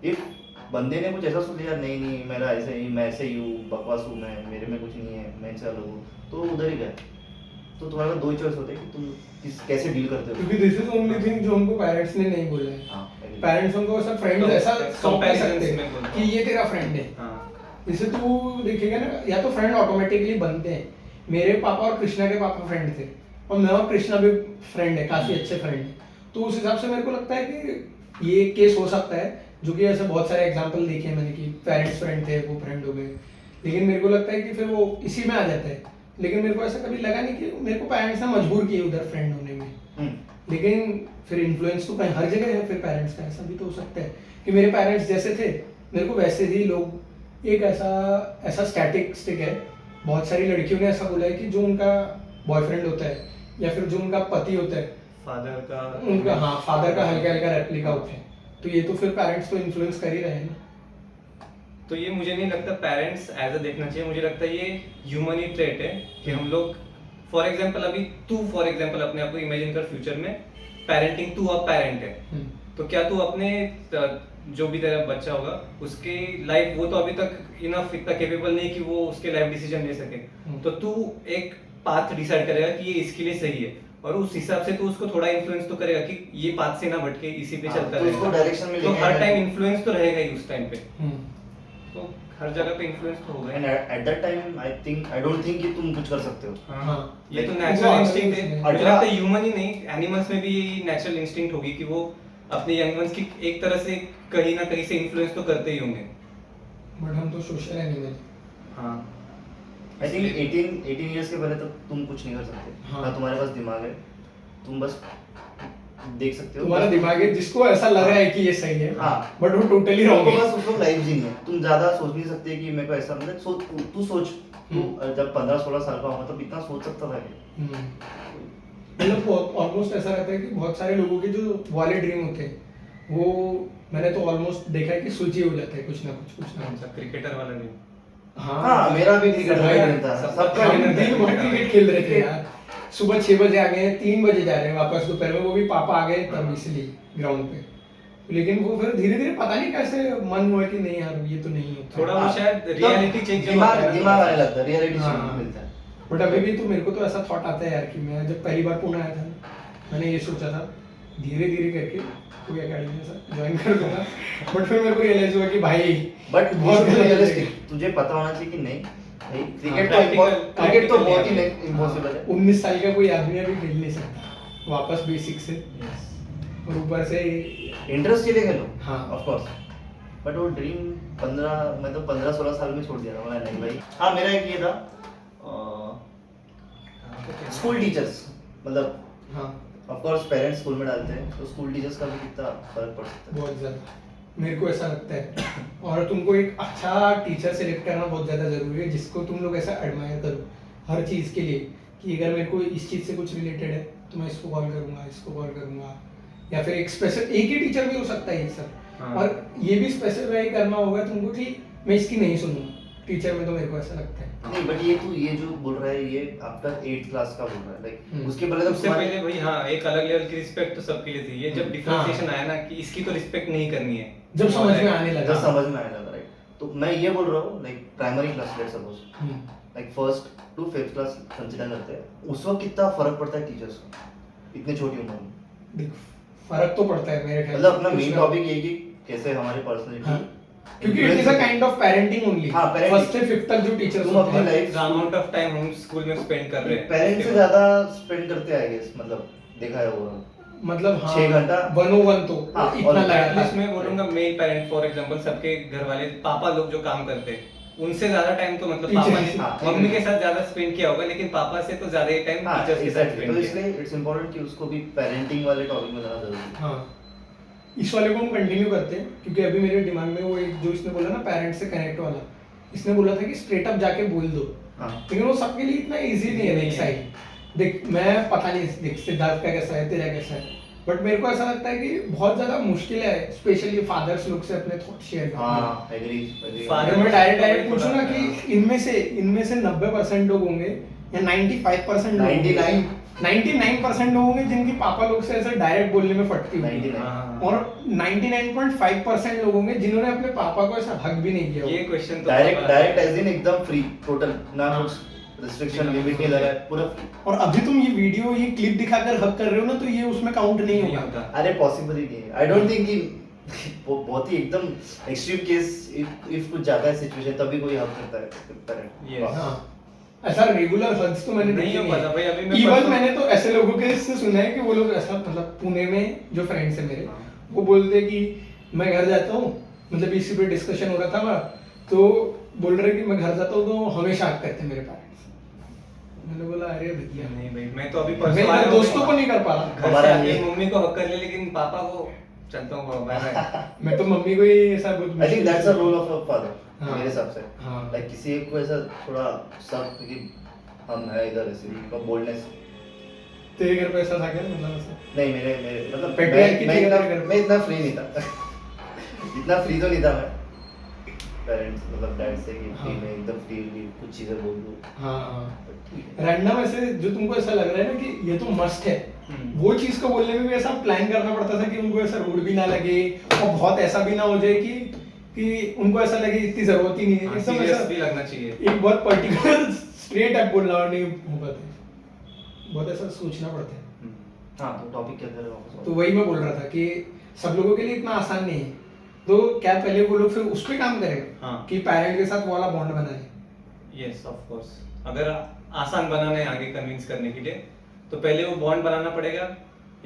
इफ बंदे ने कुछ ऐसा सोच लिया नहीं मेरा ऐसे ही, मैं ऐसे ही हूँ, बकवास हूँ मैं, मेरे में कुछ नहीं है, मैं इनसे अलग हूँ, तो उधर ही गए। तो तुम्हारे पास दो ही चॉइस होते हैं कि तुम कैसे डील करते हो। क्योंकि दिस इज ओनली थिंग जो हमको पेरेंट्स ने नहीं बोला है। हाँ agree। पेरेंट्स हमको ऐसा फ्रेंड तो ऐसा सौंप नहीं comparisons सकते में बोलते कि हैं। ये तेरा फ्रेंड है। हाँ। जैसे तू देखेगा ना, या तो फ्रेंड ऑटोमेटिकली बनते हैं। मेरे पापा और कृष्णा के पापा फ्रेंड थे और मैं और कृष्णा भी फ्रेंड है, काफी अच्छे फ्रेंड है। तो उस हिसाब से मेरे को लगता है कि ये केस हो सकता है, जो कि ऐसे बहुत सारे एग्जांपल देखे हैं मैंने कि पेरेंट्स फ्रेंड थे वो फ्रेंड हो गए। लेकिन मेरे को लगता है कि फिर वो इसी में आ जाता है। लेकिन मेरे को ऐसा कभी लगा नहीं कि मेरे को पेरेंट्स ने मजबूर किए उधर फ्रेंड होने में। लेकिन फिर इन्फ्लुएंस तो कहीं हर जगह है फिर पेरेंट्स का। ऐसा भी तो हो सकता है कि मेरे पेरेंट्स जैसे थे मेरे को वैसे ही लोग, एक ऐसा स्टैटिस्टिक है, बहुत सारी लड़कियों ने ऐसा बोला है कि जो उनका बॉयफ्रेंड होता है या फिर जो उनका पति होता है फादर का उनका, हाँ, फादर का हल्का हल्का रेप्लिका होता है। तो ये तो फिर पेरेंट्स तो इन्फ्लुएंस कर ही रहे हैं ना। तो ये मुझे नहीं लगता पेरेंट्स एज अ देखना चाहिए, मुझे लगता है ये ह्यूमन ही ट्रेट है कि हम लोग फॉर एग्जांपल अभी तू फॉर एग्जांपल अपने आप को इमेजिन कर फ्यूचर में पेरेंटिंग, तू अब पेरेंट है, तो क्या तू अपने जो भी तेरा बच्चा होगा उसके लाइफ, वो तो अभी तक इनफ इतना कैपेबल नहीं कि वो उसके लाइफ डिसीजन ले सके, तो तू एक पाथ डिसाइड करेगा कि ये इसके लिए सही है। और उस हिसाब से तो उसको थोड़ा इन्फ्लुएंस तो करेगा कि ये पाथ से ना भटके, इसी पे हाँ, चलता तो उसको डायरेक्शन में तो लेके हर जाना टाइम है। इन्फ्लुएंस तो रहेगा ही उस टाइम पे, हम्म, तो हर जगह पे इन्फ्लुएंस तो होगा and he. At that time I don't think कि तुम कुछ कर सकते हो। हाँ, ये तो Like, नेचुरल वो इंस्टिंक्ट है, है। मुझे लगता है ह्यूमन ही नहीं, एनिमल्स में भी नेचुरल इंस्टिंक्ट होगी कि वो अपने यंग वंस की एक तरह से कहीं ना कहीं से इन्फ्लुएंस तो करते ही होंगे। बट हम तो सोशल एनिमल। हाँ, आई थिंक 18 इयर्स के पहले तक तुम कुछ नहीं कर सकते। हाँ। ना तुम्हारे पास दिमाग है, तुम बस देख सकते हो। तुम्हारा दिमाग है जिसको ऐसा लग रहा है कि ये सही है, हाँ। बट वो टोटली रॉन्ग तुमको है। बस उस वक्त लाइफ जीनी है, तुम ज्यादा सोच नहीं सकते कि मेरे को ऐसा, मतलब तू सोच, तू जब 15-16 साल का होगा तब इतना सोच सकता था क्या? मतलब ऑलमोस्ट ऐसा रहता है कि बहुत सारे लोगों के जो वाले ड्रीम होते हैं वो मैंने तो ऑलमोस्ट देखा है कि स्विच ही हो जाता है कुछ ना कुछ ना कुछ। क्रिकेटर वाला भी। हाँ, मेरा भी क्रिकेट का ड्रीम था, सबका हम ड्रीम दिन भर क्रिकेट खेल रहे थे यार। सुबह 6 बजे आ गए, 3 बजे जा रहे हैं वापस दोपहर में, वो भी पापा आ गए तब इसलिए ग्राउंड पे। लेकिन वो फिर धीरे धीरे पता नहीं कैसे मन हुआ कि नहीं यार ये तो नहीं होता। थोड़ा वो शायद तो रियलिटी चेंज दिमाग आने लगता है, रियलिटी हाँ, चेंज हाँ। मिलता है। बट अभी भी तो मेरे को तो ऐसा थॉट आता है यार कि मैं जब पहली बार पुणे आया था ना, मैंने ये सोचा था धीरे धीरे करके कोई अकेडमी ऐसा ज्वाइन कर दूंगा। बट फिर मेरे को रियलाइज हुआ कि भाई बट बहुत बहुत गलत है। रियलिस्टिक, तुझे पता होना चाहिए कि नहीं भाई क्रिकेट तो practical- क्रिकेट तो practical बहुत ही है। इम्पॉसिबल है। 19 साल का कोई आदमी अभी खेल नहीं सकता वापस बेसिक से, और ऊपर से इंटरेस्ट के लिए खेलो, हाँ। ऑफ कोर्स, बट वो ड्रीम 15-16 साल में छोड़ दिया था मैं। नहीं भाई, हाँ मेरा एक ये था स्कूल टीचर्स, मतलब हाँ ऑफ कोर्स पेरेंट्स स्कूल में डालते हैं तो स्कूल टीचर्स का भी कितना फर्क पड़ सकता है। बहुत ज़्यादा मेरे को ऐसा लगता है। और तुमको एक अच्छा टीचर सेलेक्ट करना बहुत ज़्यादा ज़रूरी है जिसको तुम लोग ऐसा एडमायर करो हर चीज़ के लिए, कि अगर मेरे को इस चीज़ से कुछ रिलेटेड है तो मैं इसको कॉल करूँगा, इसको कॉल करूँगा, या फिर एक स्पेशल एक ही टीचर भी हो सकता है ये सब। हाँ। और ये भी स्पेसिफाई करना होगा तुमको कि मैं इसकी नहीं सुनूंगा टीचर में, तो मेरे को ऐसा लगता है। नहीं बट ये जो बोल रहा है ये आफ्टर 8th क्लास का बोल रहा है, लाइक उसके पहले तो उससे पहले भाई हाँ एक अलग लेवल की रिस्पेक्ट तो सबके लिए थी। ये जब डिफरेंशिएशन आया ना कि इसकी तो रिस्पेक्ट नहीं करनी है, जब समझ में आने लगा। जब समझ में आया था, राइट। तो मैं ये बोल रहा हूँ like primary class let suppose like 1st to 5th class consider करते हैं, उस वक्त कितना फर्क पड़ता है टीचर्स को इतनी छोटी उम्र में। देखो फर्क तो पड़ता है मेरे ख्याल मतलब से। अपना कुछ मेन ना- टॉपिक ये है कि कैसे हमारी हाँ। पर्सनालिटी, क्योंकि it is a kind of parenting only. हाँ, parenting। फर्स्ट से 5th तक जो टीचर्स तुम अपनी life the amount of time हम स्कूल में स्पेंड कर रहे हैं पेरेंट्स से ज्यादा स्पेंड करते हैं आई गेस, मतलब देखा है वो मतलब हाँ 6 घंटा 101 तो हाँ, इतना और लगा एटलीस्ट था। मैं बोलूंगा मेल पेरेंट फॉर एग्जांपल सबके घर वाले पापा लोग जो काम करते हैं उनसे ज्यादा टाइम तो मतलब पापा ने हाँ, मम्मी के साथ ज्यादा स्पेंड किया होगा, लेकिन पापा से तो ज्यादा ही टाइम हाँ टीचर्स के साथ एग्जैक्टली। स्पेंड तो किया। इसलिए इट्स इंपॉर्टेंट कि उसको भी पेरेंटिंग वाले टॉपिक में जाना जरूरी है। हाँ इस वाले को हम कंटिन्यू करते हैं क्योंकि अभी मेरे दिमाग में वो एक जो इसने बोला ना पेरेंट्स से कनेक्ट वाला, इसने बोला था कि स्ट्रेट अप जाके बोल दो, हाँ। लेकिन वो सबके लिए इतना इजी नहीं है। नहीं देख है। साइड देख मैं पता नहीं देख सिद्धार्थ का कैसा है तेरा कैसा है, बट मेरे को ऐसा लगता है कि बहुत ज्यादा मुश्किल है स्पेशली फादर्स लोग से अपने थॉट शेयर करना। हाँ एग्री Father- अगर मैं डायरेक्ट थोड़ा- पूछूं ना कि इनमें से 90% लोग होंगे या 95% लोग होंगे, 99% लोग होंगे जिनके पापा लोग से ऐसे डायरेक्ट बोलने में फटती होगी, 99 हाँ। और 99.5% लोग होंगे जिन्होंने अपने पापा को ऐसा हक भी नहीं किया ये होगा। क्वेश्चन तो डायरेक्ट एज इन एकदम फ्री टोटल, ना हाँ। कुछ रिस्ट्रिक्शन लिमिट नहीं लगा है, पूरा फ्री। और अभी तुम ये वीडियो ये क्लिप दिखाकर हक कर रहे हो ना, तो ये उसमें काउंट नहीं नहीं होगा। होता। अरे पॉसिबल ही नहीं है। आई डोंट थिंक कि वो बहुत ही एकदम एक्सट्रीम केस इफ कुछ ज्यादा है सिचुएशन तभी कोई हेल्प करता है पेरेंट। Yes। हाँ ऐसा रेगुलर हग्स तो मैंने नहीं देखे हो पाता भाई, अभी मैं इवन परसों- मैंने तो ऐसे लोगों के से सुना है कि वो लोग ऐसा मतलब पुणे में जो फ्रेंड्स है मेरे, हाँ। वो बोलते हैं कि मैं घर जाता हूँ, मतलब इसी पे डिस्कशन हो रहा था वहाँ, तो बोल रहे कि मैं घर जाता हूँ तो हमेशा हक करते हैं मेरे पेरेंट्स। मैंने बोला अरे भैया नहीं भाई मैं तो अभी मैं परसों आया अपने हूँ, दोस्तों को नहीं कर पा रहा। घर से हमारा आके ये- मम्मी को हक कर ले, लेकिन पापा को चलता हूँ बाय बाय। मैं तो मम्मी को ही ऐसा बहुत आई थिंक मुश्किल दैट्स अ से- रोल ऑफ अ फादर हाँ। मेरे हिसाब से। हाँ। लाइक किसी एक को ऐसा थोड़ा सब कि हम है इधर ऐसे का बोल्डनेस। तेरे घर पे ऐसा था क्या, मतलब ऐसा? नहीं मेरे मतलब Patriarchy थी क्या तेरे घर पे? मैं इतना फ्री नहीं था इतना फ्री तो नहीं था मैं पेरेंट्स मतलब डैड से कि हाँ। मैं एकदम फ्रीली कुछ चीजें बोल दूं। हाँ हाँ But ठीक है। रैंडम ऐसे जो तुमको ऐसा लग रहा है ना कि ये तो मस्ट है, हम्म। वो चीज को बोलने में भी ऐसा प्लान करना पड़ता था कि उनको ऐसा रूड भी ना लगे और बहुत ऐसा भी ना हो जाए कि उनको ऐसा लगे इतनी जरूरत ही नहीं है। एकदम सीरियस ऐसा भी लगना चाहिए। एक बहुत पर्टिकुलर स्ट्रेट अप बोलना और नहीं हो पाता है, बहुत ऐसा सोचना पड़ता है। हाँ तो टॉपिक क्या कर रहे तो हो? वही मैं बोल रहा था कि सब लोगों के लिए इतना आसान नहीं है, तो क्या पहले वो लोग फिर उस पर काम करें हाँ। कि पेरेंट के साथ वो वाला बॉन्ड बना ले। यस ऑफ कोर्स, अगर आसान बनाना है आगे कन्विंस करने के लिए तो पहले वो बॉन्ड बनाना पड़ेगा,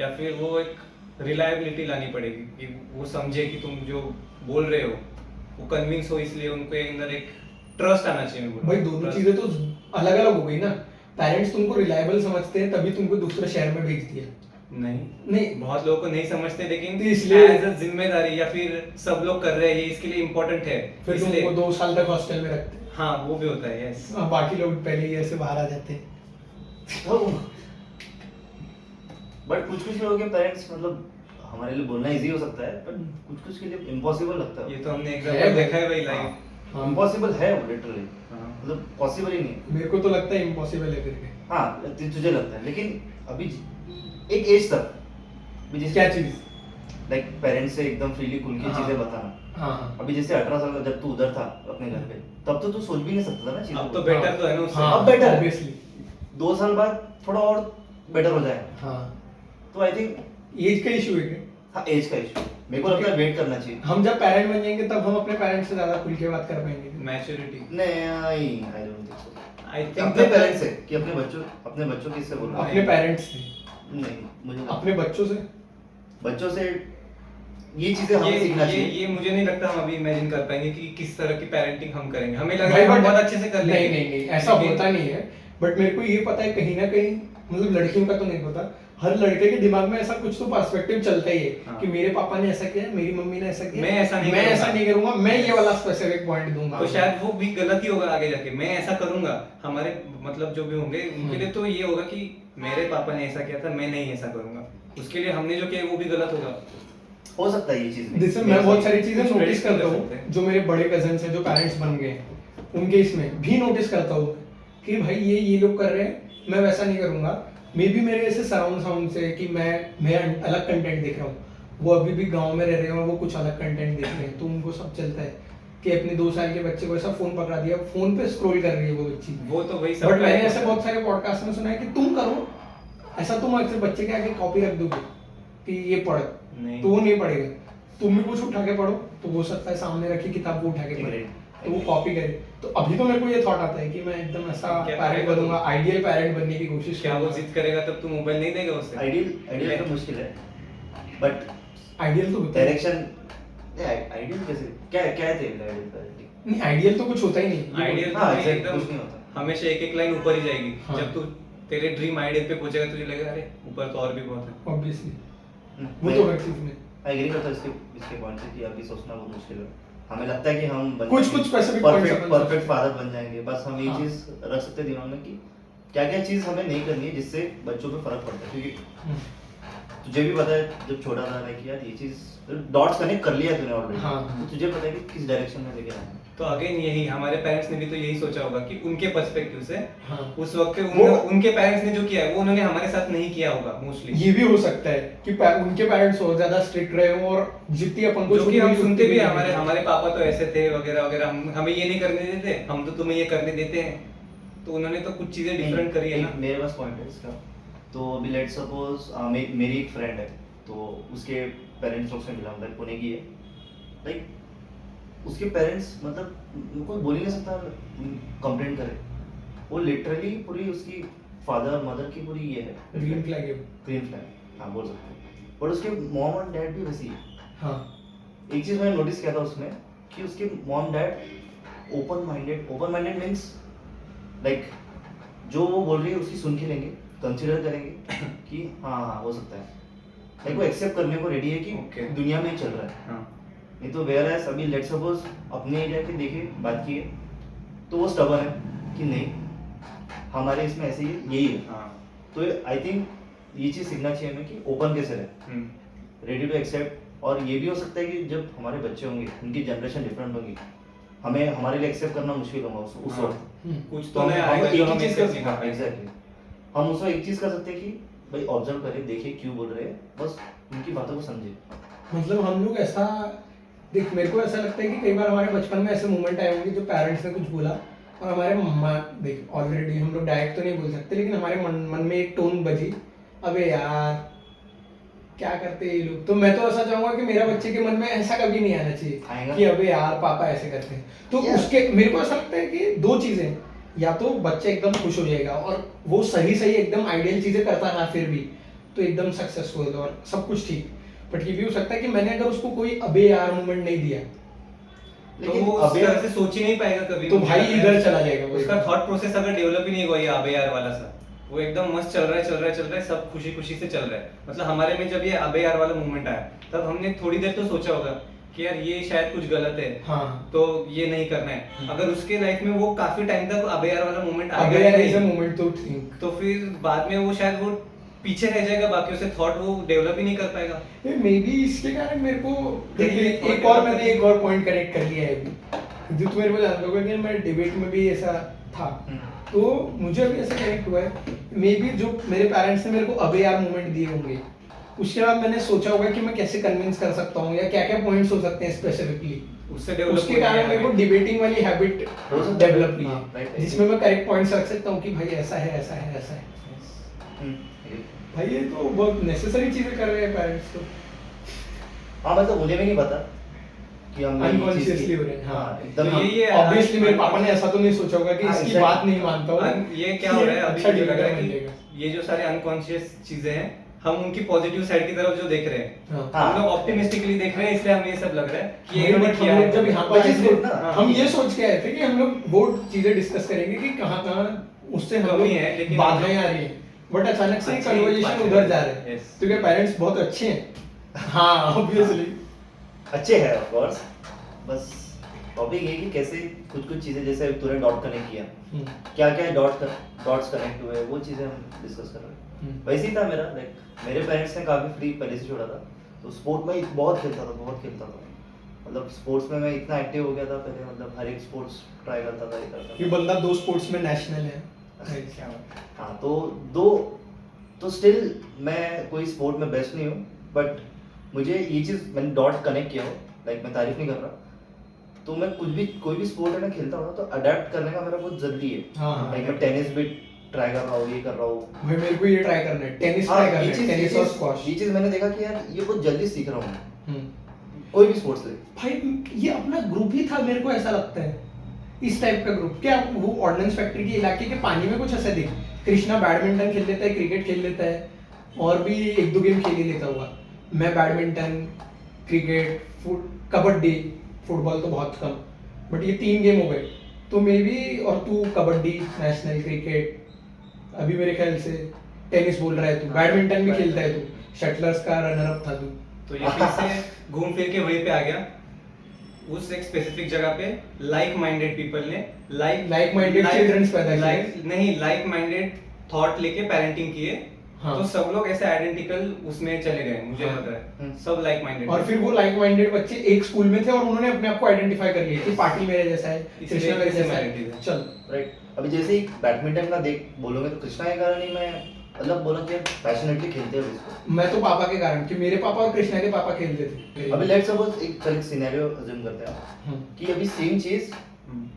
या फिर वो एक रिलायबिलिटी लानी पड़ेगी कि वो समझे कि तुम जो बोल रहे हो वो कन्विंस हो, इसलिए उनके अंदर एक ट्रस्ट आना चाहिए। मैं बोल रहा भाई हूँ, दोनों trust। चीजें तो अलग अलग हो गई ना। पेरेंट्स तुमको रिलायबल समझते हैं तभी तुमको दूसरे शहर में भेज दिया। नहीं नहीं बहुत लोगों को नहीं समझते, लेकिन तो इसलिए- एज अ जिम्मेदारी या फिर सब लोग कर रहे हैं ये इसके लिए इम्पोर्टेंट है, फिर इसलिए तुमको 2 साल तक हॉस्टल में रखते हैं। हाँ वो भी होता है। यस बाकी लोग पहले ही ऐसे बाहर आ जाते हैं। बट कुछ लोगों के पेरेंट्स मतलब हमारे लिए बोलना इजी हो सकता है, बट कुछ के लिए इम्पॉसिबल लगता है। ये तो हमने है एग्जांपल भाई। देखा है भाई लाइव। हाँ। इम्पॉसिबल है वो लिटरली, हाँ। मतलब पॉसिबल ही नहीं। मेरे को तो लगता है इम्पॉसिबल है करके। हाँ तुझे लगता है, लेकिन अभी एक एज तक भी जैसे क्या चीज? लाइक पेरेंट्स से एकदम फ्रीली खुल की हाँ। चीजें बताना। हाँ अभी जैसे 18 साल का जब तू उधर था अपने घर पे, तब तो तू सोच भी नहीं सकता था ना चीजें अब तो को। बेटर तो है ना उससे। हाँ अब better है। ऑब्वियसली। 2 साल बाद थोड़ा और बेटर हो जाएगा। हाँ तो आई थिंक एज का इशू है क्या? हाँ एज का इशू मेरे को लगता है वेट करना चाहिए। हम जब पेरेंट बन जाएंगे तब हम अपने पेरेंट्स से ज्यादा खुल के बात कर पाएंगे। मैच्योरिटी नहीं आई डोंट थिंक सो। आई अपने पेरेंट्स से कि अपने बच्चों किससे बोल रहा अपने पेरेंट्स से, नहीं मुझे अपने बच्चों से। बच्चों से ये चीजें हमें सीखना चाहिए। ये मुझे नहीं लगता हम अभी इमेजिन कर पाएंगे कि किस तरह की पेरेंटिंग हम करेंगे। हमें लग रहा भाई है हम but- बहुत अच्छे से कर लेंगे। नहीं ऐसा लेकिन- होता नहीं है। बट मेरे को ये पता है कहीं ना कहीं, मतलब लड़कियों का तो नहीं पता, हर लड़के के दिमाग में ऐसा कुछ तो पर्सपेक्टिव चलता ही है हाँ। कि मेरे पापा ने ऐसा किया, मेरी मम्मी ने ऐसा किया, मैं ऐसा नहीं मैं करूंगा। ऐसा नहीं करूंगा, मैं ये वाला स्पेसिफिक पॉइंट दूंगा। तो शायद वो भी गलत ही होगा आगे जाके। मैं ऐसा करूंगा, हमारे मतलब जो भी होंगे उनके लिए तो ये होगा कि मेरे पापा ने ऐसा किया था, मैं नहीं ऐसा करूंगा। उसके लिए हमने जो किया वो भी गलत होगा। हो सकता है ये चीज नहीं। जैसे मैं बहुत सारी चीजें कुछ नोटिस predict नहीं करता कर हूँ सकते। जो मेरे बड़े कजन्स हैं जो पेरेंट्स बन गए हैं, उनके इसमें भी नोटिस करता हूँ कि भाई ये लोग कर रहे हैं, मैं वैसा नहीं करूंगा। मे बी मेरे ऐसे सराउंड साउंड से कि मैं अलग कंटेंट देख रहा हूँ, वो अभी भी गांव में रह रहे हैं, वो कुछ अलग कंटेंट देख रहे हैं, तो उनको सब चलता है कि अपने 2 साल के बच्चे को ऐसा फोन पकड़ा दिया, फोन पे स्क्रॉल कर रही है वो बच्ची। वो तो वही बट मैंने ऐसे बहुत सारे पॉडकास्ट में सुना है कि तुम करो ऐसा, तुम अक्सर बच्चे के आगे कॉपी रख दोगे कि ये पढ़, नहीं। तो वो नहीं पढ़ेगा। तुम भी कुछ उठा के पढ़ो तो हो सकता है सामने रखी किताब वो उठा के पढ़े, तो वो कॉपी करे। तो अभी तो मेरे को ये थॉट आता है कि मैं एकदम ऐसा क्या पेरेंट करेगा बनूंगा, आइडियल पेरेंट बनने की कोशिश क्या वो करूंगा। जिद करेगा तब तू मोबाइल नहीं देगा उसे? आइडियल तो मुश्किल है, बट आइडियल तो होता है डायरेक्शन आइडियल कैसे क्या क्या है तेरे आइडियल पेरेंटिंग? नहीं, आइडियल तो कुछ होता ही नहीं। आइडियल हाँ, तो exactly, एकदम कुछ नहीं होता। हमेशा एक लाइन ऊपर ही जाएगी। हाँ। जब तू तेरे ड्रीम आइडियल पे पहुंचेगा तुझे लगेगा अरे ऊपर तो और भी बहुत है। ऑब्वियसली वो तो हर चीज में आई एग्री करता हूं इसके पॉइंट से कि अभी सोचना बहुत मुश्किल है। हमें लगता है कि हम कुछ specific points अपन परफेक्ट फादर बन जाएंगे, बस हम ये हाँ। चीज रख सकते हैं दिमाग में कि क्या क्या चीज हमें नहीं करनी है जिससे बच्चों पे फर्क पड़ता है। क्योंकि तुझे भी पता है जब छोटा था कि यार ये चीज डॉट्स कनेक्ट कर लिया तूने ऑलरेडी, हाँ। तो तुझे पता है कि किस डायरेक्शन में लेके जाना है। तो अगेन यही हमारे पेरेंट्स ने भी तो यही सोचा होगा कि उनके पर्सपेक्टिव से हाँ। उस वक्त पे वो- उनके पेरेंट्स ने जो किया है वो उन्होंने हमारे साथ नहीं किया होगा मोस्टली। ये भी हो सकता है कि उनके पेरेंट्स और ज्यादा स्ट्रिक्ट रहे हो और जितनी अपन को जो कि छूट हम मिली सुनते उतनी भी नहीं हमारे मिली। हमारे पापा तो ऐसे थे वगैरह वगैरह, हमें ये नहीं करने देते, हम तो तुम्हें ये करने देते हैं। तो उन्होंने तो कुछ चीजें डिफरेंट करी है ना। मेरे पास पॉइंट है इसका। तो अभी लेट सपोज मेरी एक फ्रेंड है, तो उसके पेरेंट्स लोग से मिला, मतलब पुणे की है। लाइक उसके पेरेंट्स मतलब कोई बोल ही नहीं सकता कंप्लेंट करे, वो लिटरली पूरी उसकी फादर मदर की पूरी ये है ग्रीन फ्लैग है। ग्रीन फ्लैग, हाँ बोल सकते हैं। बट उसके मॉम और डैड भी वैसी है। हाँ एक चीज मैंने नोटिस किया था उसमें कि उसके mom dad open minded means like जो वो बोल रही है उसकी सुन के लेंगे, कंसिडर करेंगे कि हाँ हो सकता है। लाइक वो एक्सेप्ट करने को रेडी है कि Okay. दुनिया में ही चल रहा है। हाँ। नहीं तो वेयर एज अभी लेट सपोज अपने एरिया के देखे बात किए तो वो स्टबर्न है कि नहीं हमारे इसमें ऐसे ही यही है। हाँ। तो आई थिंक ये चीज़ सीखना चाहिए हमें कि ओपन कैसे रहे, हम्म। Ready to accept. और ये भी हो सकता है कि जब हमारे बच्चे होंगे उनकी जनरेशन डिफरेंट होगी, हमें हमारे लिए एक्सेप्ट करना मुश्किल होगा उस हाँ। वक्त। कुछ तो तो नया हम आएगा एक जो ही हम चीज़ accept कर नहीं कर पाएंगे। एग्जैक्टली हम उसमें एक चीज़ कर सकते हैं कि भाई ऑब्जर्व करें, देखें क्यों बोल रहे हैं, बस उनकी बातों को समझे। मतलब हम लोग ऐसा, देख मेरे को ऐसा लगता है कि कई बार हमारे बचपन में ऐसे मोमेंट आए होंगे जो पेरेंट्स ने कुछ बोला और हमारे देख ऑलरेडी हम लोग डायरेक्ट तो नहीं बोल सकते, लेकिन हमारे मन में एक टोन बजी, अबे यार क्या करते हैं ये लोग। तो मैं तो ऐसा चाहूंगा कि मेरा बच्चे के मन में ऐसा कभी नहीं आना चाहिए आएगा। कि अबे यार पापा ऐसे करते हैं। तो Yeah. उसके मेरे को ऐसा लगता है कि दो चीजें, या तो बच्चा एकदम खुश हो जाएगा और वो सही सही एकदम आइडियल चीजें करता रहा फिर भी तो एकदम सक्सेसफुल और सब कुछ ठीक। बट ये भी हो सकता है कि मैंने अगर उसको कोई अबे यार मोमेंट नहीं दिया तो लेकिन वो उस अबे तरह से सोच ही नहीं पाएगा कभी। तो मुझे भाई लगता है इधर चला जाएगा वो। उसका थॉट प्रोसेस अगर डेवलप ही नहीं हुआ ये अबे यार वाला सा, वो एकदम मस्त चल रहा है सब खुशी खुशी से चल रहा है। मतलब हमारे में जब ये अबे यार वाला मूवमेंट आया तब हमने थोड़ी देर तो सोचा होगा कि यार ये शायद कुछ गलत है, हाँ तो ये नहीं करना है। अगर उसके लाइफ में वो काफी टाइम तक अबे यार वाला मूवमेंट आ अबे गया यार ही इज अ नहीं, मोमेंट टू थिंक। तो फिर बाद में वो शायद वो पीछे रह जाएगा, बाकियों से थॉट वो डेवलप ही नहीं कर पाएगा। मे बी इसके कारण मेरे को देखिए, एक और मैंने एक और पॉइंट कनेक्ट कर लिया है अभी, जो तुम मेरे को जानते होगे कि मैं डिबेट में भी ऐसा था। तो मुझे अभी ऐसा कनेक्ट हुआ है मे बी जो मेरे पेरेंट्स ने मेरे को अबे यार मोमेंट दिए होंगे, उसके बाद मैंने सोचा होगा कि मैं कैसे कन्विंस कर सकता हूँ या क्या क्या पॉइंट्स हो सकते हैं स्पेसिफिकली, उससे डेवलप उसके कारण मेरे को डिबेटिंग वाली हैबिट हो सकता है। डेवलप की हाँ, है right, जिसमें मैं करेक्ट पॉइंट्स रख सकता हूँ कि भाई ऐसा है ऐसा है ऐसा है। भाई ये तो बहुत नेसेसरी चीजें कर रहे हैं पेरेंट्स तो। हाँ मतलब मुझे भी नहीं पता कि हम ये चीज़ अनकॉन्शियसली की- हो रहे हैं। हाँ एकदम तो ये ऑब्वियसली मेरे पापा ने ऐसा तो नहीं सोचा होगा कि हाँ, इसकी exactly. बात नहीं मानता हूँ। ये क्या हो रहा है अभी अच्छा मुझे लग रहा है डिसीजन कि ये जो सारे अनकॉन्शियस चीजें हैं हम उनकी पॉजिटिव साइड की तरफ जो देख रहे हैं, हाँ। हाँ। हम लोग ऑप्टिमिस्टिकली देख रहे हैं, इसलिए हमें ये सब लग रहा है कि ये नहीं, इन्होंने but किया हम है। लोग जब यहाँ पर Which आए is थे, good ना। हम ये सोच के आए थे कि हम लोग वो चीजें डिस्कस करेंगे कि कहाँ कहाँ उससे हम कमी है, लोग लेकिन बाधाएं आ रही हैं। बट अचानक से अच्छी कन्वर्सेशन बात उधर है। जा रहे हैं। Yes. क्योंकि पेरेंट्स बहुत अच्छे हैं। हाँ ऑब्वियसली। अच्छे हैं ऑफ कोर्स, बस टॉपिक ये कि कैसे कुछ कुछ चीजें जैसे तूने डॉट कनेक्ट किया, क्या क्या डॉट्स कनेक्ट हुए वो चीजें हम डिस्कस कर रहे हैं। वैसे ही था मेरा, लाइक मेरे पेरेंट्स ने काफी फ्री पहले से छोड़ा था, तो स्पोर्ट में बहुत खेलता था। मतलब स्पोर्ट्स में मैं इतना एक्टिव हो गया था पहले, मतलब हर एक स्पोर्ट्स ट्राई करता था, ये करता ये था। बंदा 2 स्पोर्ट्स में नेशनल है। हाँ तो स्टिल मैं कोई स्पोर्ट में बेस्ट नहीं हूँ, बट मुझे ये चीज़ मैंने डॉट कनेक्ट किया हो, लाइक मैं तारीफ नहीं कर रहा, तो मैं कोई भी स्पोर्ट है ना खेलता हूँ ना, तो अडेप्ट करने का मेरा बहुत जरूरी है। हाँ, हाँ। लाइक मैं टेनिस भी ट्राई कर रहा हूँ, ये कर रहा हूँ। भाई मेरे को ये ट्राई करना है, टेनिस हाँ, ट्राई करना ये है, चीज़ टेनिस और स्क्वॉश। ये चीज़ मैंने देखा कि यार ये बहुत जल्दी सीख रहा हूँ मैं, कोई भी स्पोर्ट्स ले। भाई ये अपना ग्रुप ही था, मेरे को ऐसा लगता है इस टाइप का ग्रुप। क्या वो ऑर्डिनेंस फैक्ट्री के इलाके के पानी में कुछ ऐसा दिख, कृष्णा बैडमिंटन खेल लेता है, क्रिकेट खेल लेता है, और भी 1-2 गेम खेल ही लेता हुआ। मैं बैडमिंटन, क्रिकेट, कबड्डी, फुटबॉल तो बहुत कम, बट ये 3 गेम हो गए। तो मे बी, और तू कबड्डी, नेशनल, क्रिकेट, अभी मेरे ख्याल से टेनिस बोल रहा है तू, बैडमिंटन भी खेलता है तू, शटलर्स का रनर अप था तू। तो ये फिर से घूम फिर के वहीं पे आ गया, उस एक स्पेसिफिक जगह पे लाइक माइंडेड पीपल ने Like-minded childrens पैदा किए। नहीं, लाइक माइंडेड थॉट लेके पेरेंटिंग किए। हाँ। तो सब लोग ऐसे आइडेंटिकल उसमें चले गए, मुझे हाँ। लग रहा है सब लाइक माइंडेड। और फिर वो लाइक माइंडेड बच्चे एक स्कूल में थे और उन्होंने अपने आप को आइडेंटिफाई कर लिया कि पाटिल मेरे जैसा है, इसलिए कृष्णा मेरे जैसा similarity है, है। चल। राइट, अभी जैसे ही बैडमिंटन का देख बोलोगे तो कृष्णा के कारण ही मैं मतलब बोला कि पैशनेटली खेलते हैं इसको। मैं तो पापा के कारण, कि मेरे पापा और कृष्णा के पापा खेलते थे। अभी लेट्स सपोज एक सिनेरियो अज्यूम करते हैं कि अभी सेम चीज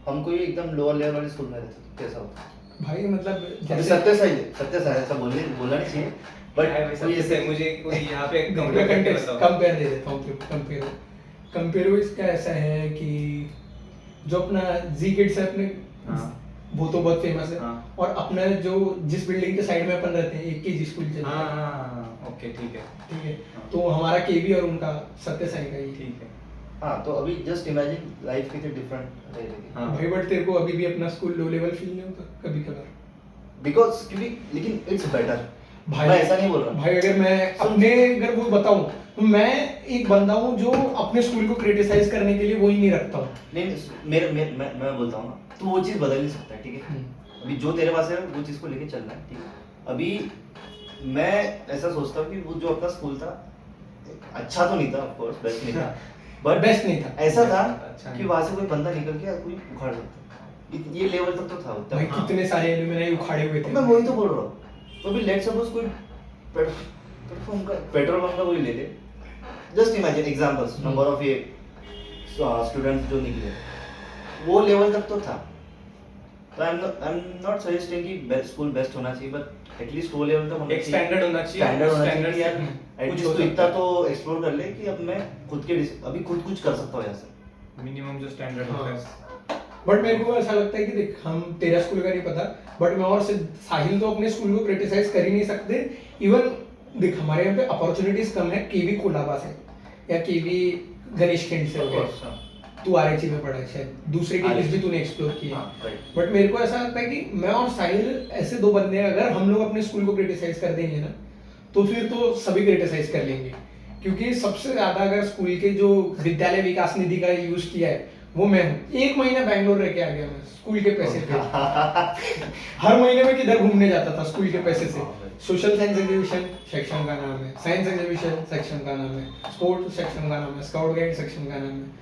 हम कोई एकदम लोअर लेवल वाले स्कूल में रहते तो कैसा होता? भाई मतलब अभी सत्य साइड ऐसा बोलना नहीं चाहिए, बट कोई जैसे ऐसे मुझे कोई यहाँ पे कंपेयर कंपेयर दे देता हूँ। कंपेयर इसका ऐसा है कि जो अपना जी किड्स है अपने, हाँ। वो तो बहुत फेमस है। हाँ। और अपना जो जिस बिल्डिंग के साइड में अपन रहते हैं, एक के जी स्कूल चलता है, हाँ, ओके ठीक है, ठीक है। हाँ। तो हमारा केवी और उनका सत्य साई का ही। ठीक है। हाँ, तो अभी जस्ट इमेजिन लाइफ कितनी डिफरेंट रहेगी। हाँ। भाई बट तेरे को अभी भी अपना स्कूल लो लेवल फील नहीं होता कभी कभार? बिकॉज क्योंकि लेकिन इट्स बेटर, भाई मैं ऐसा नहीं बोल रहा। भाई अगर मैं अपने अगर वो बताऊं तो मैं एक बंदा हूं जो अपने स्कूल को क्रिटिसाइज करने के लिए वो ही नहीं रखता हूं। नहीं, मैं बोलता हूँ ना, तो वो चीज़ बदल नहीं सकता है, ठीक है। अभी जो तेरे पास है वो चीज़ को लेके चलना है, ठीक है। अभी मैं ऐसा सोचता हूँ कि वो जो अपना स्कूल था अच्छा तो नहीं था, ऑफ कोर्स बेस्ट नहीं था, बट बेस्ट नहीं था। ऐसा था अच्छा कि नहीं। वहां से कोई बंदा निकल के कोई उखाड़ सकता, ये लेवल तक तो था उतना। भाई कितने सारे एल्यूमिनाई उखाड़े हुए थे। मैं वही तो बोल रहा हूँ। तो अभी लेट्स सपोज कोई पेट्रोल पंप का कोई ले ले, just imagine examples, number of ये स्टूडेंट्स जो निकले, वो लेवल तक तो था, तो आई एम नॉट सजेस्टिंग कि बेस्ट स्कूल बेस्ट होना चाहिए, बट एटलीस्ट वो लेवल तक होना एक स्टैंडर्ड होना चाहिए, स्टैंडर्ड होना चाहिए स्टैंडर्ड कि यार कुछ एटलीस्ट हो तो इतना सकता है। तो एक्सप्लोर कर ले कि अब मैं खुद के अभी खुद कुछ कर सकता हूँ यहाँ से। मिनिमम जो स्टैंडर्ड हाँ। होता है। बट मेरे को ऐसा लगता है कि देख, हम तेरा स्कूल का नहीं पता, बट मैं और साहिल तो अपने स्कूल को क्रिटिसाइज कर ही नहीं सकते। इवन देख, हमारे यहाँ पे अपॉर्चुनिटीज कम है, केवी कोलाबा से या केवी गणेश खिंड से हो गए। Of course, हाँ। तू आरएचई में पढ़ा है शायद, दूसरे केवीज भी तूने एक्सप्लोर किए। हाँ, right। बट मेरे को ऐसा लगता है कि मैं और साहिल ऐसे दो बंदे हैं, अगर हम लोग अपने स्कूल को क्रिटिसाइज कर देंगे ना, तो फिर तो सभी क्रिटिसाइज कर लेंगे। क्योंकि सबसे ज्यादा अगर स्कूल के जो विद्यालय विकास निधि का यूज किया है वो मैं हूँ। 1 महीना बैंगलोर रह के आ गया मैं स्कूल के पैसे पे। हर महीने में किधर घूमने जाता था स्कूल के पैसे से। सोशल साइंस एग्जीबिशन सेक्शन का नाम है, साइंस एग्जीबिशन सेक्शन का नाम है, स्पोर्ट्स सेक्शन का नाम है, स्काउट गाइड सेक्शन का नाम है।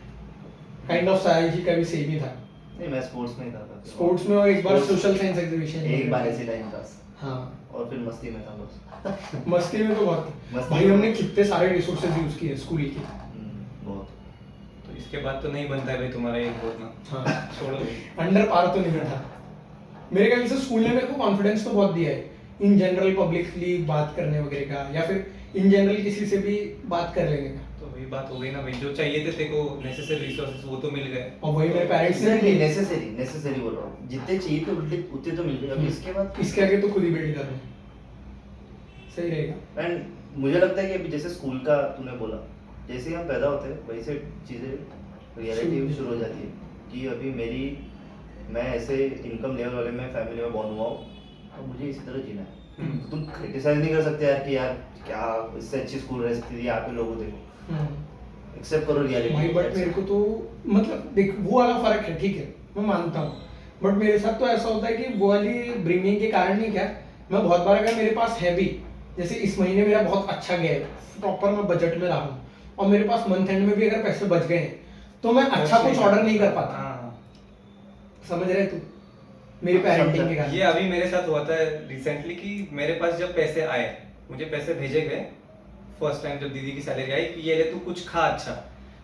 काइंड ऑफ साहिल जी का भी सेम ही था, नहीं मैं स्पोर्ट्स में ही था। स्पोर्ट्स में, और एक बार Sports- सोशल साइंस एग्जीबिशन एक बार ऐसी लाइन था, हाँ। और फिर मस्ती में था बस। मस्ती में तो बहुत मस्ती भाई, में- हमने कितने सारे रिसोर्सेज यूज किए स्कूल के। बहुत। तो इसके बाद तो नहीं बनता है भाई तुम्हारा एक बोलना। हाँ, छोड़ो भाई। अंडर पार तो नहीं था मेरे ख्याल से। स्कूल ने मेरे को कॉन्फिडेंस तो बहुत दिया है इन जनरल पब्लिकली बात करने वगैरह का, या फिर इन जनरल किसी से भी बात कर लेने का। तो वही बात हो गई ना भाई, जो चाहिए थे तेरे को नेसेसरी रिसोर्सेज वो तो मिल गए। और वही मेरे पेरेंट्स ने Exactly, भी necessary बोल रहा हूँ। जितने चाहिए थे उतने तो मिल गए। अभी इसके बाद इसके आगे तो खुद ही बिल्ड कर रहे हैं, सही रहेगा। एंड मुझे लगता है कि अभी जैसे स्कूल का तूने बोला, जैसे ही हम पैदा होते हैं वही से चीज़ें रियलिटी शुरू हो जाती है कि अभी मैं ऐसे इनकम लेवल वाले में फैमिली में बॉर्न हुआ हूँ और मुझे इसी तरह जीना है। तुम क्रिटिसाइज नहीं कर सकते यार कि यार क्या इससे अच्छी स्कूल रह सकती थी, यहाँ पे लोगों देखो, एक्सेप्ट करो भाई रियलिटी। बट मेरे को तो मतलब देख, वो वाला फर्क है, ठीक है मैं मानता हूँ। बट मेरे साथ तो ऐसा होता है कि वो वाली ब्रिंगिंग के कारण नहीं, क्या मैं बहुत बार अगर मेरे पास है भी, जैसे इस महीने मेरा बहुत अच्छा गया है, प्रॉपर मैं बजट में रहा हूँ, और मेरे पास मंथ एंड में भी अगर पैसे बच गए हैं, तो मैं अच्छा कुछ ऑर्डर नहीं कर पाता। हाँ। समझ रहे तू मेरी पेरेंटिंग के कारण। ये अभी मेरे साथ हुआ था रिसेंटली कि मेरे पास जब पैसे आए, मुझे पैसे भेजे गए फर्स्ट टाइम जब दीदी की सैलरी आई कि ये ले तू कुछ खा। अच्छा,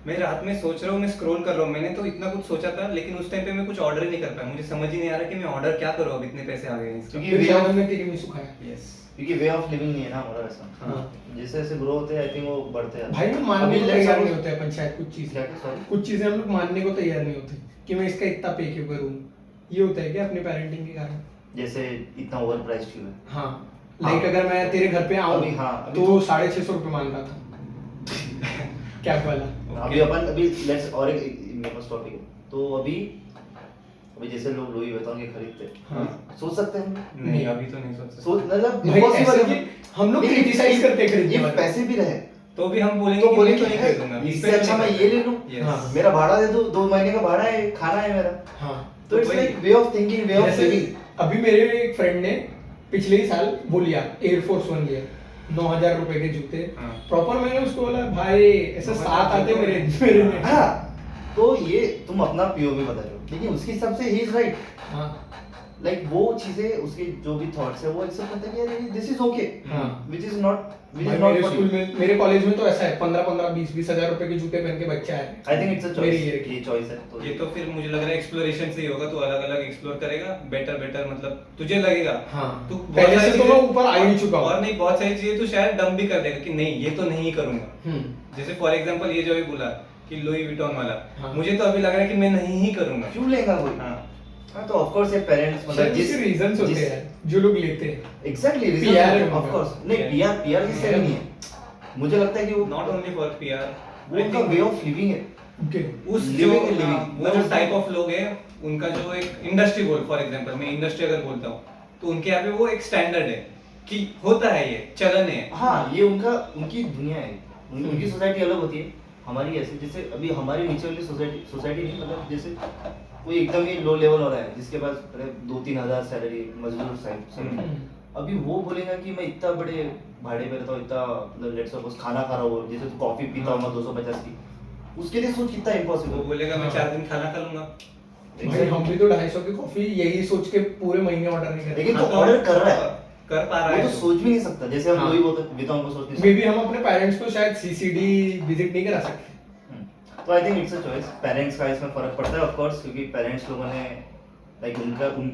मैं रात में सोच रहा हूँ, मैं स्क्रॉल कर रहा हूँ, मैंने तो इतना कुछ सोचा था, लेकिन उस टाइम पे मैं कुछ ऑर्डर ही नहीं कर पाया। मुझे समझ ही नहीं आ रहा कि मैं ऑर्डर क्या करूँ, अब इतने पैसे आ गए हैं इसके। क्योंकि फिर वे शाम ऑफ में तेरी में सुखाया। यस। क्योंकि वे ऑफ लिविंग नहीं है ना हमारा वैसा। हाँ। जैसे जैसे ग्रो होते हैं आई थिंक वो बढ़ते हैं। भाई, मैं मानने को तैयार नहीं होते अपन शायद कुछ चीजें। क्या क्या सॉरी? कुछ चीजें हम लोग मानने को तैयार नहीं होते कि मैं इसका इतना पे क्यों करूँ। ये होता है क्या अपनी पेरेंटिंग के कारण? जैसे इतना ओवर प्राइस क्यों है? हाँ, लाइक अगर मैं तेरे घर पे आऊँ अभी हाँ, अभी तो 650 रुपये मांग रहा था कैब वाला। अभी लेट्स और एक मेरे पास टॉपिक है। तो अभी जैसे लोग लुई वुइटन के खरीदते हैं, हाँ। सोच सकते हैं? नहीं, अभी तो नहीं सोच सकते। सोच मतलब भाई, impossible ऐसे है। कि हम लोग criticize करते हैं खरीदने ये वाले। पैसे भी रहे तो भी हम बोलेंगे तो कि बोले मैं कि तो नहीं खरीदूंगा। इससे अच्छा मैं ये ले लूं। Yes. हाँ। मेरा भाड़ा दे दो, 2 महीने का भाड़ा है, खाना है मेरा। हाँ, तो इट्स वही- like way of thinking, way of जैसे लिविंग। अभी मेरे एक फ्रेंड ने पिछले ही साल वो लिया, एयरफोर्स 1 लिया, 9000 रुपए के जूते। हाँ। प्रॉपर मैंने उसको बोला भाई ऐसे 7 आते मेरे में। हाँ, तो ये तुम अपना पीओवी बता रहे हो, लेकिन उसके हिसाब से ही इज राइट। हाँ, लाइक वो चीजें उसके जो भी थॉट्स है वो एक्सेप्ट करते हैं कि यार दिस इज ओके, हाँ। व्हिच इज नॉट भाई, मेरे स्कूल में, मेरे कॉलेज में तो ऐसा है, 15 20 हजार रुपए के जूते पहन के बच्चे आए। आई थिंक इट्स अ मेरी चॉइस, ये ये चॉइस है। तो ये तो फिर मुझे लग रहा है एक्सप्लोरेशन से ही होगा। तू अलग अलग एक्सप्लोर करेगा, बेटर बेटर, मतलब तुझे लगेगा। हाँ, तू पहले बहुत सारी से तो चीजें- मैं ऊपर आ ही चुका हूँ। और नहीं, बहुत सारी चीजें तू शायद डम भी कर देगा कि नहीं ये तो नहीं करूंगा। जैसे फॉर एग्जांपल ये जो भी बोला कि लुई विटॉन वाला, हाँ। मुझे तो अभी लग रहा है कि मैं नहीं ही करूंगा। क्यों लेगा कोई? हाँ। हाँ, तो ऑफ कोर्स ये पेरेंट्स मतलब जिस रीजंस होते हैं जो लोग लेते हैं। एग्जैक्टली PR रीजन है ऑफ उनका। कोर्स। नहीं, Yeah. पीआर इससे नहीं है। मुझे लगता है कि वो नॉट ओनली फॉर पीआर, वो उनका वे ऑफ लिविंग है। ओके, उस जो Living and living. वो जो टाइप ऑफ लोग हैं उनका जो एक इंडस्ट्री बोल, फॉर एग्जांपल मैं इंडस्ट्री अगर बोलता हूँ तो उनके यहाँ पे वो एक स्टैंडर्ड है कि होता है, ये चलन है। हाँ, ये उनकी दुनिया है, उनकी सोसाइटी अलग होती है। हमारी ऐसे जैसे अभी हमारी नीचे वाली सोसाइटी नहीं, मतलब जैसे कोई एकदम ही लो लेवल हो रहा है जिसके पास 2-3 हजार सैलरी, मजदूर साइड, अभी वो बोलेगा कि मैं इतना बड़े भाड़े पे रहता हूँ, इतना मतलब लेट्स सपोज खाना खा रहा हूँ, जैसे कॉफी पीता हूँ मैं 250 की, उसके लिए सोच कितना वो इम्पॉसिबल। बोलेगा मैं हाँ। 4 दिन खाना खा लूंगा। भाई हम भी तो 250 की कॉफी यही सोच के पूरे महीने ऑर्डर नहीं करते। लेकिन हाँ, तो ऑर्डर कर रहा है, कर पा रहा वो है तो सोच भी नहीं सकता। जैसे हम हाँ। वही बोलते विदाउट को सोच नहीं मे सकते। बी हम अपने पेरेंट्स को शायद सीसीडी विजिट नहीं करा सकते। तो I think it's a choice. Parents का इसमें फर्क पड़ता है ऑफ कोर्स, क्योंकि पेरेंट्स लोगों ने लाइक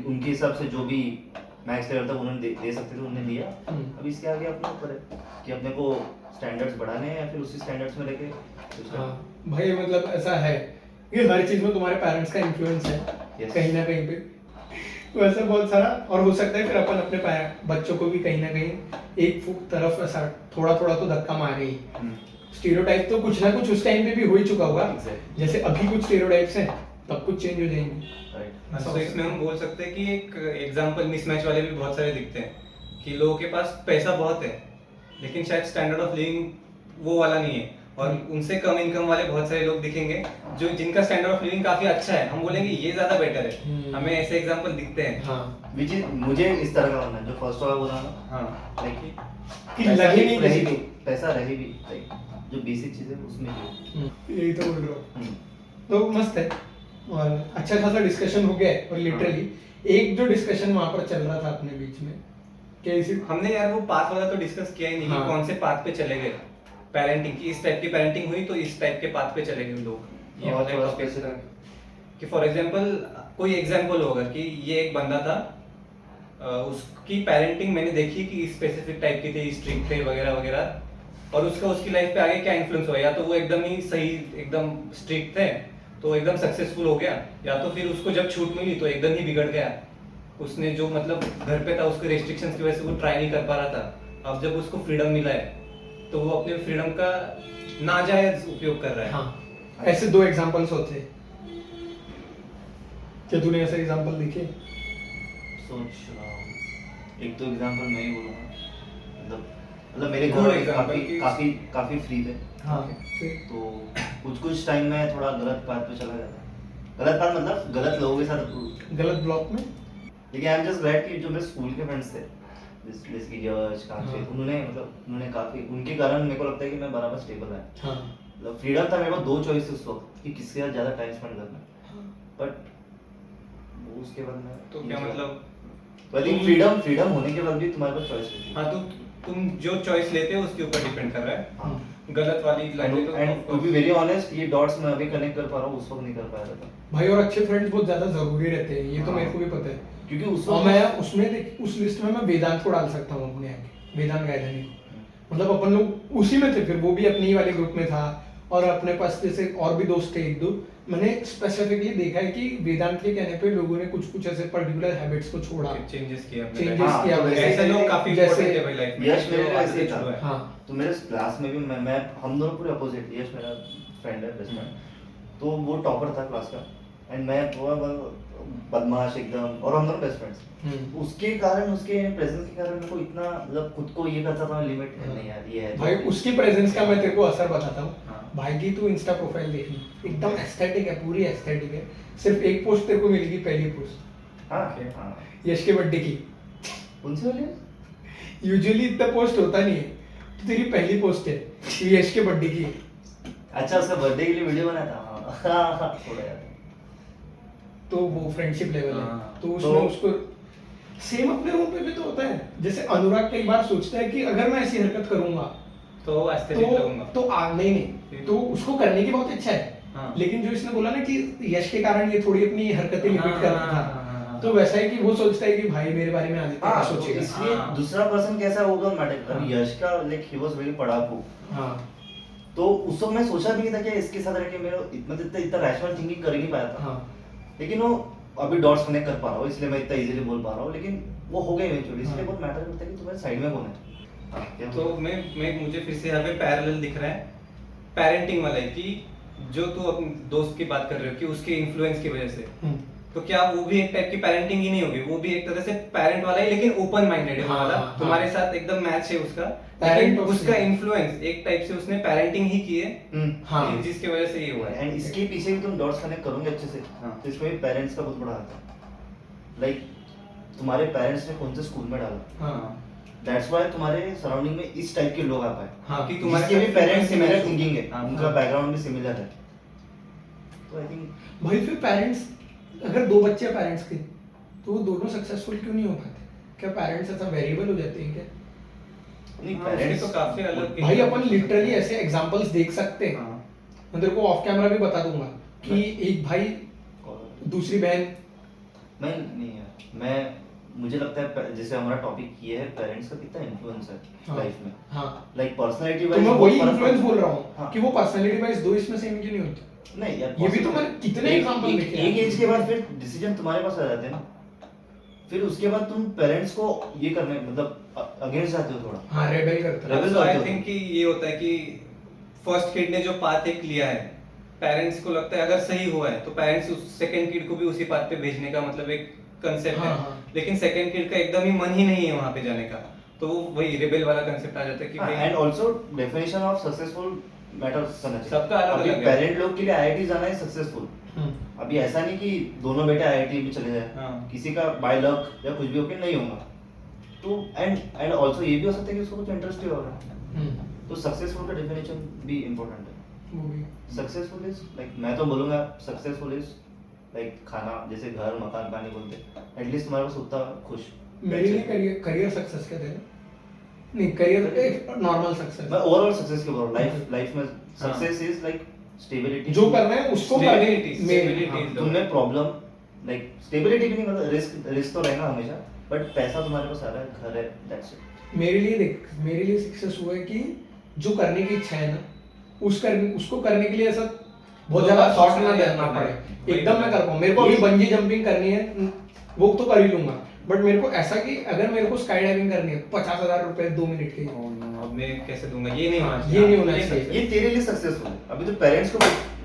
उनके हिसाब से जो भी मैक्स लेवल तक उन्होंने दे सकते थे उन्होंने दिया। अब इसके आगे अपने ऊपर है कि अपने को स्टैंडर्ड्स बढ़ाने हैं या फिर उसी स्टैंडर्ड्स में लेके हाँ भाई मतलब ऐसा है कि हर चीज में तुम्हारे पेरेंट्स का इन्फ्लुएंस है Yes. कहीं ना कहीं पे, तो ऐसा बहुत सारा। और हो सकता है फिर अपन अपने बच्चों को भी कहीं ना कहीं एक तरफ ऐसा थोड़ा थोड़ा तो धक्का मारे ही। स्टीरियोटाइप तो कुछ ना कुछ उस टाइम पे भी हो ही चुका होगा, Exactly. जैसे अभी कुछ स्टीरियोटाइप्स हैं तब कुछ चेंज हो जाएंगे। राइट। तो इसमें हम बोल सकते हैं कि एक एग्जांपल मिसमैच वाले भी बहुत सारे दिखते हैं कि लोगों के पास पैसा बहुत है लेकिन शायद स्टैंडर्ड ऑफ लिविंग वो वाला नहीं है, और उनसे कम इनकम वाले बहुत सारे लोग दिखेंगे जो जिनका स्टैंडर्ड ऑफ लिविंग काफी अच्छा है, हम बोलेंगे ये ज्यादा बेटर है। हमें ऐसे एग्जांपल दिखते हैं। हाँ विच इज मुझे इस तरह का बनना है जो फर्स्ट वाला बोला ना, हाँ लाइक कि लगे नहीं किसी को। पैसा रहे भी लाइक जो बेसिक चीजें उसमें भी यही तो बोल रहा हूँ। तो मस्त है और अच्छा खासा डिस्कशन हो गया है। और लिटरली एक जो डिस्कशन वहां पर चल रहा था अपने बीच में कि इसी हमने यार वो पाथ वाला तो डिस्कस किया ही नहीं हाँ। कि कौन से पाथ पे चले गए, पेरेंटिंग की इस टाइप की पेरेंटिंग हुई तो इस टाइप के पाथ पे चले गए लोग। ये और वाला थोड़ा topic specific। था कि फॉर एग्जांपल कोई एग्जांपल होगा कि ये एक बंदा था, उसकी पेरेंटिंग मैंने देखी कि स्पेसिफिक टाइप की थी, स्ट्रिक्ट थे वगैरह वगैरह, और उसका उसकी लाइफ पे आगे क्या इन्फ्लुएंस हुआ, या तो वो एकदम ही सही एकदम स्ट्रिक्ट थे तो एकदम सक्सेसफुल हो गया, या तो फिर उसको जब छूट मिली तो एकदम ही बिगड़ गया। उसने जो मतलब घर पे था उसके रेस्ट्रिक्शंस की वजह से वो ट्राई नहीं कर पा रहा था, अब जब उसको फ्रीडम मिला है तो वो अपने फ्रीडम का नाजायज उपयोग कर रहा है। हाँ ऐसे दो एग्जांपल्स होते हैं। क्या तूने ऐसे एग्जांपल देखे? सोच रहा हूँ एक तो एग्जांपल मैं ही बोलूँगा, मतलब मेरे घर Good वाले example काफी की- काफी काफी फ्री थे, हाँ फिर तो कुछ टाइम में थोड़ा गलत पाथ पे चला गया था। गलत पाथ मतलब गलत लोगों के साथ, गलत ब्लॉक में। लेकिन आई एम जस्ट ग्लैड कि जो मेरे स्कूल के फ्रेंड्स थे जैसे कि यश कांचे, हाँ। उन्होंने काफी, उनके कारण मेरे को लगता है कि मैं बराबर स्टेबल है। हाँ मतलब फ्रीडम था मेरे पास, दो चॉइस उस वक्त कि किसके साथ ज्यादा टाइम स्पेंड करना है, बट उसके बाद मैं तो क्या मतलब आई थिंक फ्रीडम होने के बाद भी तुम्हारे पास चॉइस होती है। हाँ तो तुम जो चॉइस लेते हो उसके ऊपर डिपेंड कर रहा है। हाँ। गलत वाली लाइन तो and to be very honest ये डॉट्स मैं अभी कनेक्ट कर पा रहा हूँ, उस वक्त नहीं कर पाया था, भाई और अच्छे फ्रेंड्स बहुत ज्यादा जरूरी रहते हैं, ये तो हाँ। मेरे को भी पता है। क्योंकि उस और वक्त मैं उसमें उस लिस्ट में मैं वेदांत को डाल सकता हूँ अपने आगे, वेदांत गायधनी को। मतलब अपन लोग उसी में थे, फिर वो भी अपने ही वाले ग्रुप में था और अपने पास जैसे और भी दोस्त थे एक दो। मैंने स्पेसिफिकली देखा है कि वेदांत के कहने पे लोगों ने कुछ कुछ ऐसे पर्टिकुलर हैबिट्स को छोड़ा, चेंजेस किया अपने चेंजेस life में। हाँ, किया। तो वैसे ऐसे लोग काफी जैसे- इंपॉर्टेंट है भाई लाइफ में। यश मेरे जो लिए ऐसे ही आगे था। छुआ है। हाँ तो मेरे क्लास में भी मैं हम दोनों पूरे अपोजिट, यश मेरा फ्रेंड है, बेस्ट फ्रेंड, तो वो टॉपर था क्लास का एंड मैं थोड़ा बदमाश एकदम, और हम दोनों बेस्ट फ्रेंड्स। उसके कारण, उसके प्रेजेंस के कारण मेरे को इतना मतलब खुद को ये करता था लिमिट है नहीं यार, ये है भाई उसकी प्रेजेंस का मैं तेरे को असर बताता हूँ। हाँ। भाई की तू इंस्टा प्रोफाइल देखनी, एकदम एस्थेटिक है, पूरी एस्थेटिक है। सिर्फ एक पोस्ट तेरे को मिलेगी, पहली पोस्ट हाँ Okay. हाँ यश के बर्थडे की। उनसे वाले यूजुअली इतना पोस्ट होता नहीं है, तो तेरी पहली पोस्ट है ये यश के बर्थडे की है। अच्छा उसका बर्थडे के लिए वीडियो बनाया था, हाँ थोड़ा यार। तो वो फ्रेंडशिप लेवल है। हाँ। तो उसमें तो- उसको सेम अपने रूम पे भी तो होता है। जैसे अनुराग कई बार सोचता है कि अगर मैं ऐसी हरकत करूंगा तो एस्थेटिक लगूंगा। तो नहीं नहीं, तो उसको करने की बहुत इच्छा है। हाँ। लेकिन जो इसने बोला ना कि यश के कारण ये थोड़ी अपनी हरकतें लिमिट हाँ, करता हाँ, था, हाँ, हाँ। तो वैसा है कि वो सोचता है कि भाई मेरे बारे में आगे क्या हाँ, तो सोचेगा। इसलिए हाँ। दूसरा पर्सन कैसा होगा मैटर। हाँ। यश का लाइक ही वाज वेरी पढ़ाकू, हाँ तो उस वक्त मैं सोचा भी नहीं था कि इसके साथ रह के मेरा इतना रैशनल थिंकिंग कर ही नहीं पाया था। हाँ लेकिन वो अभी डॉट्स कनेक्ट कर पा रहा हूँ, इसलिए मैं इतना इजीली बोल पा रहा हूँ, लेकिन वो हो गए इवेंचुअली, इसलिए हाँ। बहुत मैटर करता है कि तुम्हारे साइड में कौन है। हाँ, क्या तो बोल- मैं मुझे फिर से यहाँ पे पैरेलल दिख रहा है पेरेंटिंग वाला है कि जो तू अपने दोस्त की बात कर रहे हो कि उसके इन्फ्लुएंस की वजह से, तो क्या वो भी एक टाइप की पेरेंटिंग ही नहीं होगी? वो भी एक तरह से पेरेंट वाला ही, लेकिन ओपन माइंडेड है हाँ, वाला। हाँ। तुम्हारे साथ एकदम मैच है उसका, Parent लेकिन of उसका sin। इन्फ्लुएंस एक टाइप से उसने पेरेंटिंग ही की है हाँ। कि जिसकी वजह से ये हुआ है। एंड इसके पीछे भी तुम डॉट्स कनेक्ट करोगे अच्छे से, हाँ। तो इसमें भी पेरेंट्स का बहुत बड़ा हाथ है। लाइक तुम्हारे पेरेंट्स ने कौन से स्कूल में डाला, हाँ दैट्स व्हाई तुम्हारे सराउंडिंग में इस टाइप के लोग आ पाए। हाँ कि तुम्हारे जिसके भी साथ पेरेंट्स frequency सिमिलर match हो। थिंकिंग है, हाँ, उनका हाँ। बैकग्राउंड भी सिमिलर है, तो आई थिंक भाई फिर पेरेंट्स, अगर दो बच्चे पेरेंट्स के, तो वो दोनों सक्सेसफुल क्यों नहीं हो पाते? क्या पेरेंट्स ऐसा वेरिएबल हो जाते हैं क्या? नहीं हाँ, उसके पेरेंट्स तो काफी अलग भाई अपन लिटरली ऐसे एग्जांपल्स देख सकते हैं। हाँ। मैं तेरे को ऑफ कैमरा भी बता दूंगा कि एक भाई दूसरी बहन मैं नहीं यार, मैं मुझे लगता है जैसे हमारा टॉपिक ये है पेरेंट्स का कितना इन्फ्लुएंस है हाँ, लाइफ में, हाँ। लाइक पर्सनालिटी तो वाइज मैं वही इन्फ्लुएंस बोल रहा हूँ हाँ। कि वो पर्सनालिटी वाइज दो इसमें सेम क्यों नहीं होती। नहीं यार, ये भी तो मैंने कितने एग्जांपल देखे हैं। एक एज के बाद फिर डिसीजन तुम्हारे पास आ जाते हैं ना, फिर उसके बाद तुम पेरेंट्स को ये करने मतलब अगेंस्ट जाते हो थोड़ा। हाँ, रेबेल करता है। Rebel तो आई करते हो थिंक तुम। कि ये होता है कि फर्स्ट किड ने जो पाथ एक लिया है, पेरेंट्स को लगता है अगर सही हुआ है तो पेरेंट्स उस सेकंड किड को भी उसी पाथ पे भेजने का मतलब एक कंसेप्ट हाँ, है। हाँ। लेकिन सेकंड किड का एकदम ही मन ही नहीं है वहां पे जाने का, तो वो वही रिबेल वाला कंसेप्ट आ जाता है कि भाई and also definition of successful matters करना चाहिए। सबका अलग-अलग अभी है। पेरेंट लोग के लिए आईआईटी जाना है सक्सेसफुल। हम्म। अभी ऐसा नहीं कि दोनों बेटे आईआईटी में चले जाए, हाँ। किसी का बाय लक या कुछ भी ओके नहीं होगा। तो एंड आल्सो ये भी हो सकता है कि उसको कुछ इंटरेस्ट ही होगा। हम्म, तो सक्सेसफुल का डेफिनेशन भी इम्पोर्टेंट है। वो भी। सक्सेसफुल इज लाइक, मैं तो बोलूंगा सक्सेसफुल इज लाइक खाना, जैसे घर मकान पानी बोलते, एटलीस्ट तुम्हारे पास उतना खुश। मेरे लिए करियर करियर सक्सेस कहते हैं ना। नहीं, करियर एक नॉर्मल सक्सेस। मैं ओवरऑल सक्सेस की बोल रहा हूँ। Okay. लाइफ में सक्सेस इज लाइक स्टेबिलिटी। जो करना है उसको Stability, करने stability हाँ, is the- तुमने प्रॉब्लम लाइक स्टेबिलिटी भी नहीं, मतलब रिस्क तो रहेगा हमेशा, बट पैसा तुम्हारे पास आ रहा है, घर है, दैट्स इट। मेरे लिए देख, मेरे लिए सक्सेस हुआ है कि जो करने की इच्छा है ना, उसको करने के लिए ऐसा बहुत ज्यादा बहुत शॉर्ट ना सारे देना करना है। पड़े, एकदम मैं कर पाऊँ। मेरे को अभी बंजी जंपिंग करनी है, वो तो कर ही लूंगा, बट मेरे को ऐसा कि अगर मेरे को स्काई डाइविंग करनी है 50,000 रुपए 2 मिनट के, Oh no, अब मैं कैसे दूंगा, ये नहीं होना हाँ, चाहिए। ये नहीं होना ये चाहिए। सबसे- ये तेरे लिए सक्सेसफुल है। अभी तो पेरेंट्स को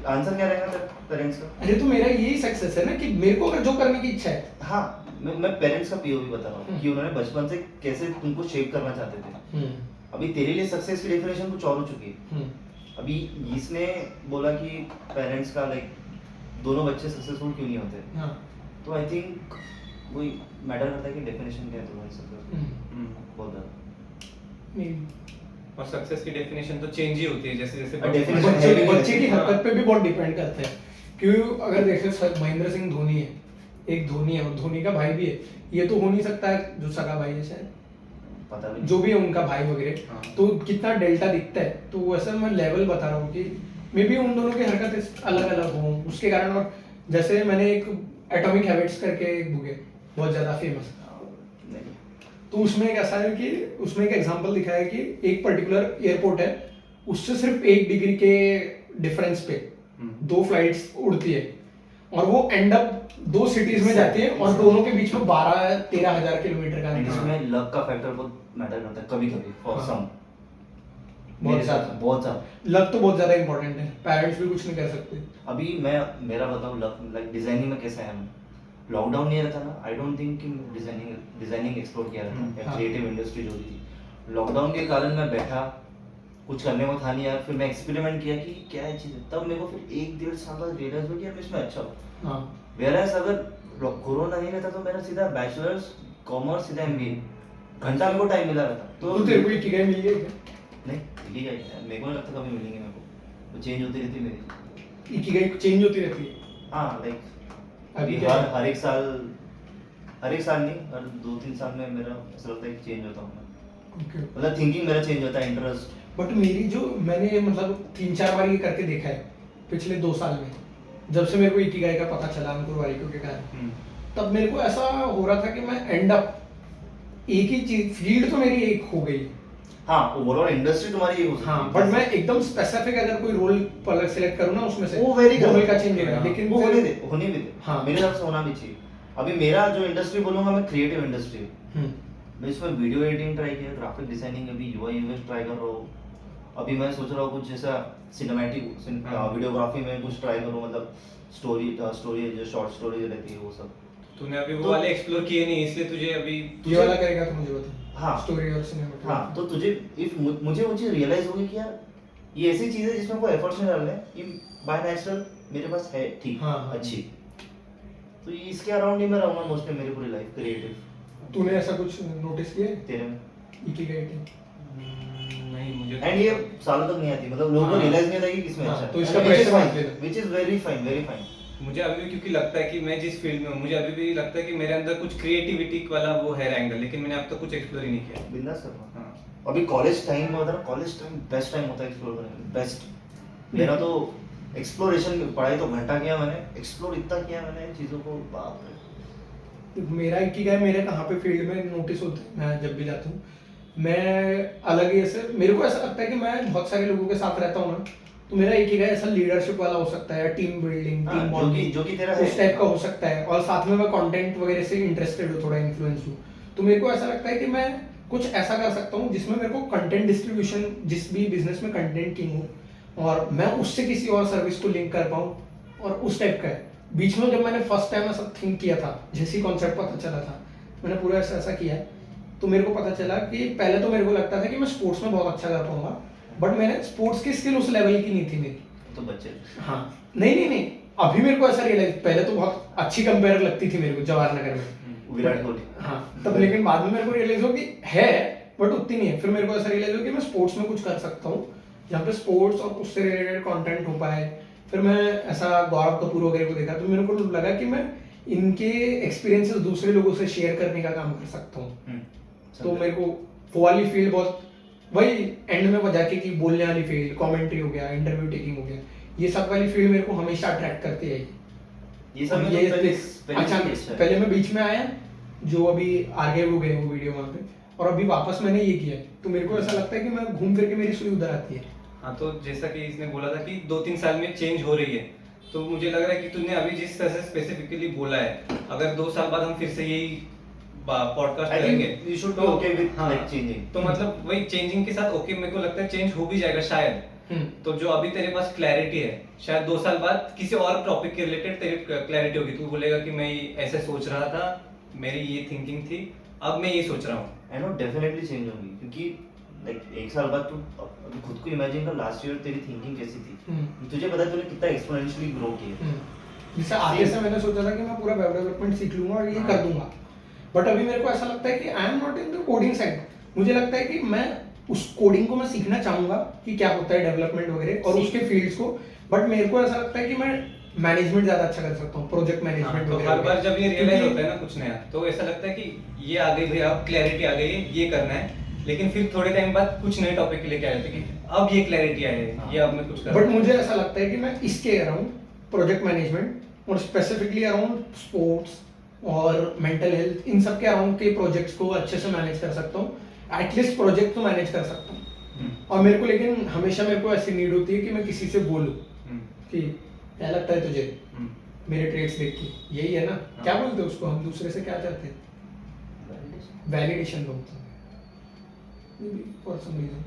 आंसर क्या रहेगा पेरेंट्स का? अरे तो मेरा यही सक्सेस है ना कि मेरे को अगर जो करने की इच्छा है। हाँ, मैं पेरेंट्स का पीओवी बता रहा हूँ हम्म। कि उन्होंने बचपन से कैसे तुमको शेप करना चाहते थे। अभी तेरे लिए सक्सेस की डेफिनेशन कुछ और हो चुकी है। अभी इसने बोला कि पेरेंट्स का लाइक दोनों बच्चे सक्सेसफुल क्यों नहीं होते, हाँ, तो आई थिंक वही मैटर करता है कि डेफिनेशन क्या है तुम्हारी सक्सेस। हम्म। बहुत ज़्यादा। नहीं, और सक्सेस की डेफिनेशन तो चेंज ही होती है जैसे जैसे और definition बच्चे- है भी नहीं बच्चे की हाँ। हरकत पे भी बहुत डिपेंड करता है। क्योंकि अगर देखें सर, महेंद्र सिंह धोनी है, एक धोनी है और धोनी का भाई भी है, ये तो हो नहीं सकता है जो सगा भाई है शायद, पता भी जो भी है उनका भाई वगैरह, हाँ। तो कितना डेल्टा दिखता है। तो वैसे मैं लेवल बता रहा हूँ कि मे बी उन दोनों की हरकत अलग अलग हो उसके कारण। और जैसे मैंने एक एटॉमिक हैबिट्स करके एक बुक है बहुत ज्यादा फेमस, नहीं। तो उसमें एक ऐसा है कि उसमें एक एग्जांपल दिखाया है कि एक पर्टिकुलर एयरपोर्ट है, उससे सिर्फ 1 डिग्री के डिफरेंस पे हम्म। 2 फ्लाइट्स उड़ती है और वो एंड अप 2 सिटीज में जाती है और दोनों के बीच में 12-13 हजार किलोमीटर का एंड अंतर है। इसमें लक का फैक्टर बहुत मैटर करता है कभी कभी फॉर हाँ। सम, बहुत ज्यादा। बहुत ज्यादा। लक तो बहुत ज्यादा इंपॉर्टेंट है, पेरेंट्स भी कुछ नहीं कर सकते। अभी मैं मेरा बताऊं लक लाइक डिजाइनिंग में कैसा है। मैं लॉकडाउन नहीं रहता ना, आई डोंट थिंक कि डिजाइनिंग एक्सप्लोर किया रहता या हाँ। क्रिएटिव इंडस्ट्री जो भी थी। लॉकडाउन के कारण मैं बैठा, कुछ करने को था नहीं यार, फिर मैं एक्सपेरिमेंट किया कि क्या है चीज़, तब मेरे को फिर 1-1.5 साल बाद रियलाइज हुआ कि यार मैं इसमें अच्छा हूँ। हाँ, वेयरएज अगर कोरोना नहीं रहता तो मेरा सीधा बैचलर्स कॉमर्स सीधा एमबीए, घंटा मेरे को टाइम मिला रहता। तो तेरे को इकिगाई मिल गई क्या? नहीं ठीक है यार, मेरे को नहीं लगता कभी मिलेंगे मेरे को, वो चेंज होती रहती है मेरी। इकिगाई चेंज होती रहती है। हाँ लाइक अभी अभी क्या है? हर एक साल नहीं, हर 2-3 साल में मेरा ऐसा लगता है कि चेंज होता हूँ मैं, ओके। मतलब थिंकिंग मेरा चेंज होता है, इंटरेस्ट। बट मेरी जो मैंने मतलब 3-4 बार ये करके देखा है पिछले 2 साल में, जब से मेरे को इकिगाई का पता चला अंकुर वारिको के कारण, हम्म। तब मेरे को ऐसा हो रहा था कि मैं एंड अप एक ही चीज, फील्ड तो मेरी एक हो गई। हाँ, ओवरऑल इंडस्ट्री तुम्हारी ये हो सकती हाँ, है। बट मैं एकदम स्पेसिफिक अगर कोई रोल पर सिलेक्ट करूँ ना उसमें से, वो very रोल good। का चेंज होगा, हाँ, लेकिन वो फिर- होने भी दे, हाँ। मेरे हिसाब से होना भी चाहिए। अभी मेरा जो इंडस्ट्री बोलूंगा मैं, क्रिएटिव इंडस्ट्री। हम्म, मैं इसमें वीडियो एडिटिंग ट्राई किया, ग्राफिक डिजाइनिंग, अभी यूआई यूएक्स ट्राई कर रहा हूँ। अभी मैं सोच रहा हूँ कुछ जैसा सिनेमैटिक हाँ। वीडियोग्राफी में कुछ ट्राई करूँ, मतलब स्टोरी जो शॉर्ट स्टोरी रहती है वो सब। तूने अभी वो तो- वाले एक्सप्लोर किए नहीं, इसलिए तुझे अभी ये वाला करेगा तो मुझे बता। हाँ। स्टोरी और सिनेमेटिक। हाँ, तो तुझे मुझे वो चीज़ रियलाइज होगी कि यार ये ऐसी चीज़ है जिसमें कोई एफर्ट्स नहीं डालने, ये बाय नेचुरल मेरे पास है, ठीक, हाँ, हाँ। अच्छी। तो ये इसके अराउंड ही मैं रहूँगा मोस्टली मेरी पूरी लाइफ, क्रिएटिव। तूने ऐसा कुछ नोटिस किया है तेरे में इकिगाई के? नहीं मुझे एंड ये सालों तक नहीं आती, मतलब लोगों को हाँ। रियलाइज नहीं होता कि किसमें हाँ, अच्छा है। तो इसका pressure मत लेना। Which is very fine, very fine. मुझे अभी भी क्योंकि लगता है कि मैं जिस फील्ड में हूँ, मुझे अभी भी लगता है कि मेरे अंदर कुछ क्रिएटिविटी वाला वो है एंगल, लेकिन मैंने अब तक कुछ एक्सप्लोर ही नहीं किया। बिंदास करना। हाँ। अभी कॉलेज टाइम में होता है, कॉलेज टाइम बेस्ट टाइम होता है एक्सप्लोर करने का, बेस्ट। मेरा तो एक्सप्लोरेशन, पढ़ाई तो घंटा किया मैंने, एक्सप्लोर इतना किया मैंने चीज़ों को, बाप रे। मेरा एक ही है, मेरे कहाँ पे फील्ड में नोटिस होते हैं, मैं जब भी जाता हूँ मैं अलग ही ऐसे, मेरे को ऐसा लगता है कि मैं बहुत सारे लोगों के साथ रहता हूँ ना, तो मेरा एक ही है ऐसा लीडरशिप वाला हो सकता है, टीम बिल्डिंग, हाँ, टीम जो कि बॉन्डिंग तेरा उस है। टाइप का हाँ। हो सकता है, और साथ में मैं कंटेंट वगैरह से इंटरेस्टेड हूँ, थोड़ा इन्फ्लुएंस हूँ, तो मेरे को ऐसा लगता है कि मैं कुछ ऐसा कर सकता हूँ जिसमें मेरे को कंटेंट डिस्ट्रीब्यूशन, जिस भी बिजनेस में कंटेंट किंग हूँ और मैं उससे किसी और सर्विस को लिंक कर पाऊँ, और उस टाइप का है। बीच में जब मैंने फर्स्ट टाइम ऐसा थिंक किया था, जैसी कॉन्सेप्ट पता चला था, मैंने पूरा ऐसा किया है, तो मेरे को पता चला कि पहले तो मेरे को लगता था कि मैं स्पोर्ट्स में बहुत अच्छा कर पाऊंगा, बट मैंने स्पोर्ट्स की स्किल उस लेवल की नहीं थी मेरी। तो बच्चे हाँ, नहीं, अभी मेरे को ऐसा रियलाइज, पहले तो बहुत अच्छी कंपेयर लगती थी मेरे को जवाहर नगर में, विराट कोहली। हाँ तब, लेकिन बाद में मेरे को रियलाइज हो कि है बट उतनी नहीं है। फिर मेरे को ऐसा रियलाइज हो कि मैं स्पोर्ट्स में कुछ कर सकता हूँ जहाँ पे स्पोर्ट्स और उससे रिलेटेड कंटेंट हो पाए। फिर मैं ऐसा गौरव कपूर वगैरह को देखा, तो मेरे को लगा कि मैं इनके एक्सपीरियंसेस दूसरे लोगों से शेयर करने का काम कर सकता हूँ। तो मेरे को वो वाली फील्ड बहुत, वही एंड में बजा के कि बोलने वाली फील्ड, कमेंट्री हो गया, इंटरव्यू टेकिंग हो गया, ये सब वाली फील्ड मेरे को हमेशा अट्रैक्ट करती है। ये सब में ये तो पहले अच्छा, पहले मैं बीच में आया, जो अभी आगे वो गए वो वीडियो वहाँ पे, और अभी वापस मैंने ये किया है, तो मेरे को ऐसा लगता है कि मैं घूम फिर के मेरी सुई उधर आती है। हाँ, तो जैसा कि इसने बोला था कि 2-3 साल में चेंज हो रही है, तो मुझे लग रहा है कि तूने अभी जिस तरह से स्पेसिफिकली बोला है, अगर 2 साल बाद हम फिर से यही पॉडकास्ट I think करेंगे, you should be तो okay with, हाँ, like, changing. तो मतलब वही चेंजिंग के साथ ओके, मेरे को लगता है चेंज हो भी जाएगा शायद। तो जो अभी तेरे पास क्लैरिटी है, शायद 2 साल बाद किसी और टॉपिक के रिलेटेड तेरी क्लैरिटी होगी, तू बोलेगा कि मैं ऐसे सोच रहा था, मेरी ये थिंकिंग थी, अब मैं ये सोच रहा हूँ। आई नो डेफिनेटली चेंज होगी, क्योंकि लाइक 1 साल बाद तू अभी खुद को इमेजिन कर, लास्ट ईयर तेरी थिंकिंग कैसी थी, तुझे पता है तूने कितना एक्सपोनेंशियली ग्रो किया। जैसे आगे से मैंने सोचा था कि मैं पूरा वेब डेवलपमेंट सीख लूंगा और ये कर दूंगा, बट अभी मेरे को ऐसा लगता है कि I am not in the coding side. मुझे लगता है कि मैं उस कोडिंग को मैं सीखना चाहूंगा कि क्या होता है डेवलपमेंट वगैरह और उसके फील्ड्स को, बट मेरे को ऐसा लगता है कि मैं मैनेजमेंट ज्यादा अच्छा कर सकता हूँ, प्रोजेक्ट मैनेजमेंट तो वगैरह। हर बार जब ये रियलाइज होता है ना कुछ नया, तो ऐसा लगता है कि ये आ गई भाई, अब क्लैरिटी आ गई है, ये करना है, लेकिन फिर थोड़े टाइम बाद कुछ नए टॉपिक के लेके आ जाते हैं कि अब ये क्लैरिटी आई है, ये अब मैं कुछ कर रहा बट हूँ। मुझे ऐसा लगता है कि मैं इसके अराउंड प्रोजेक्ट मैनेजमेंट और स्पेसिफिकली अराउंड स्पोर्ट्स और मेंटल हेल्थ, इन सब के अराउंड के प्रोजेक्ट्स को अच्छे से मैनेज कर सकता हूँ, एटलीस्ट प्रोजेक्ट तो मैनेज कर सकता हूँ। और मेरे को लेकिन हमेशा मेरे को ऐसी नीड होती है कि मैं किसी से बोलूँ कि क्या लगता है तुझे मेरे ट्रेड्स देख के, यही है ना, क्या बोलते हैं उसको हम दूसरे से, क्या चाहते हैं, वैलिडेशन बोलते हैं फॉर सम रीजन।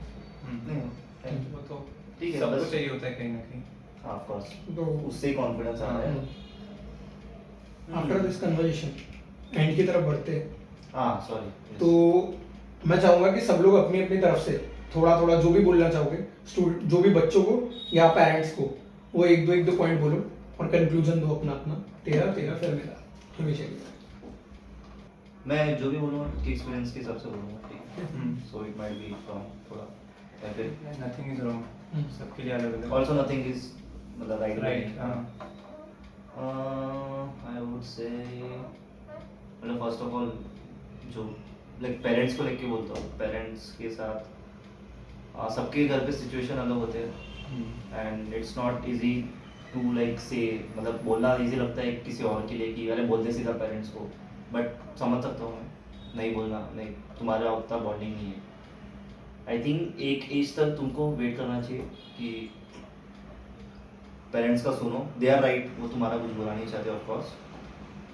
वो तो ठीक है, सबको बस- चाहिए होता है कहीं ना कहीं। ऑफ कोर्स, तो उससे ही कॉन्फिडेंस आ रहा है। आफ्टर दिस कन्वर्सेशन एंड की तरफ बढ़ते हैं, हाँ सॉरी। तो मैं चाहूंगा कि सब लोग अपनी अपनी तरफ से थोड़ा थोड़ा जो भी बोलना चाहोगे, स्टूडेंट जो भी बच्चों को या पेरेंट्स को, वो एक दो पॉइंट बोलो और कंक्लूजन दो अपना अपना, तेरा फिर मेरा, हमेशा की तरह। मैं जो भी बोलूँगा कि एक्सपीरियंस के हिसाब से बोलूँगा, ठीक है, so it might be wrong थोड़ा, या फिर नथिंग इज रॉन्ग, सबके लिए अलग अलग। ऑल्सो नथिंग इज मतलब right. Right, I would say मतलब फर्स्ट ऑफ ऑल जो लाइक पेरेंट्स को लेके बोलता हूँ, पेरेंट्स के साथ सबके घर पे सिचुएशन अलग होते हैं, and it's not easy to like say, मतलब बोलना इजी लगता है किसी और के लिए कि अरे बोल दे सीधा पेरेंट्स को, बट समझ सकता हूँ मैं, नहीं बोलना, नहीं तुम्हारा उतना बॉन्डिंग नहीं है। आई थिंक एक एज तक तुमको वेट करना चाहिए कि पेरेंट्स का सुनो, दे आर राइट, वो तुम्हारा कुछ बुरा नहीं चाहते ऑफ कोर्स,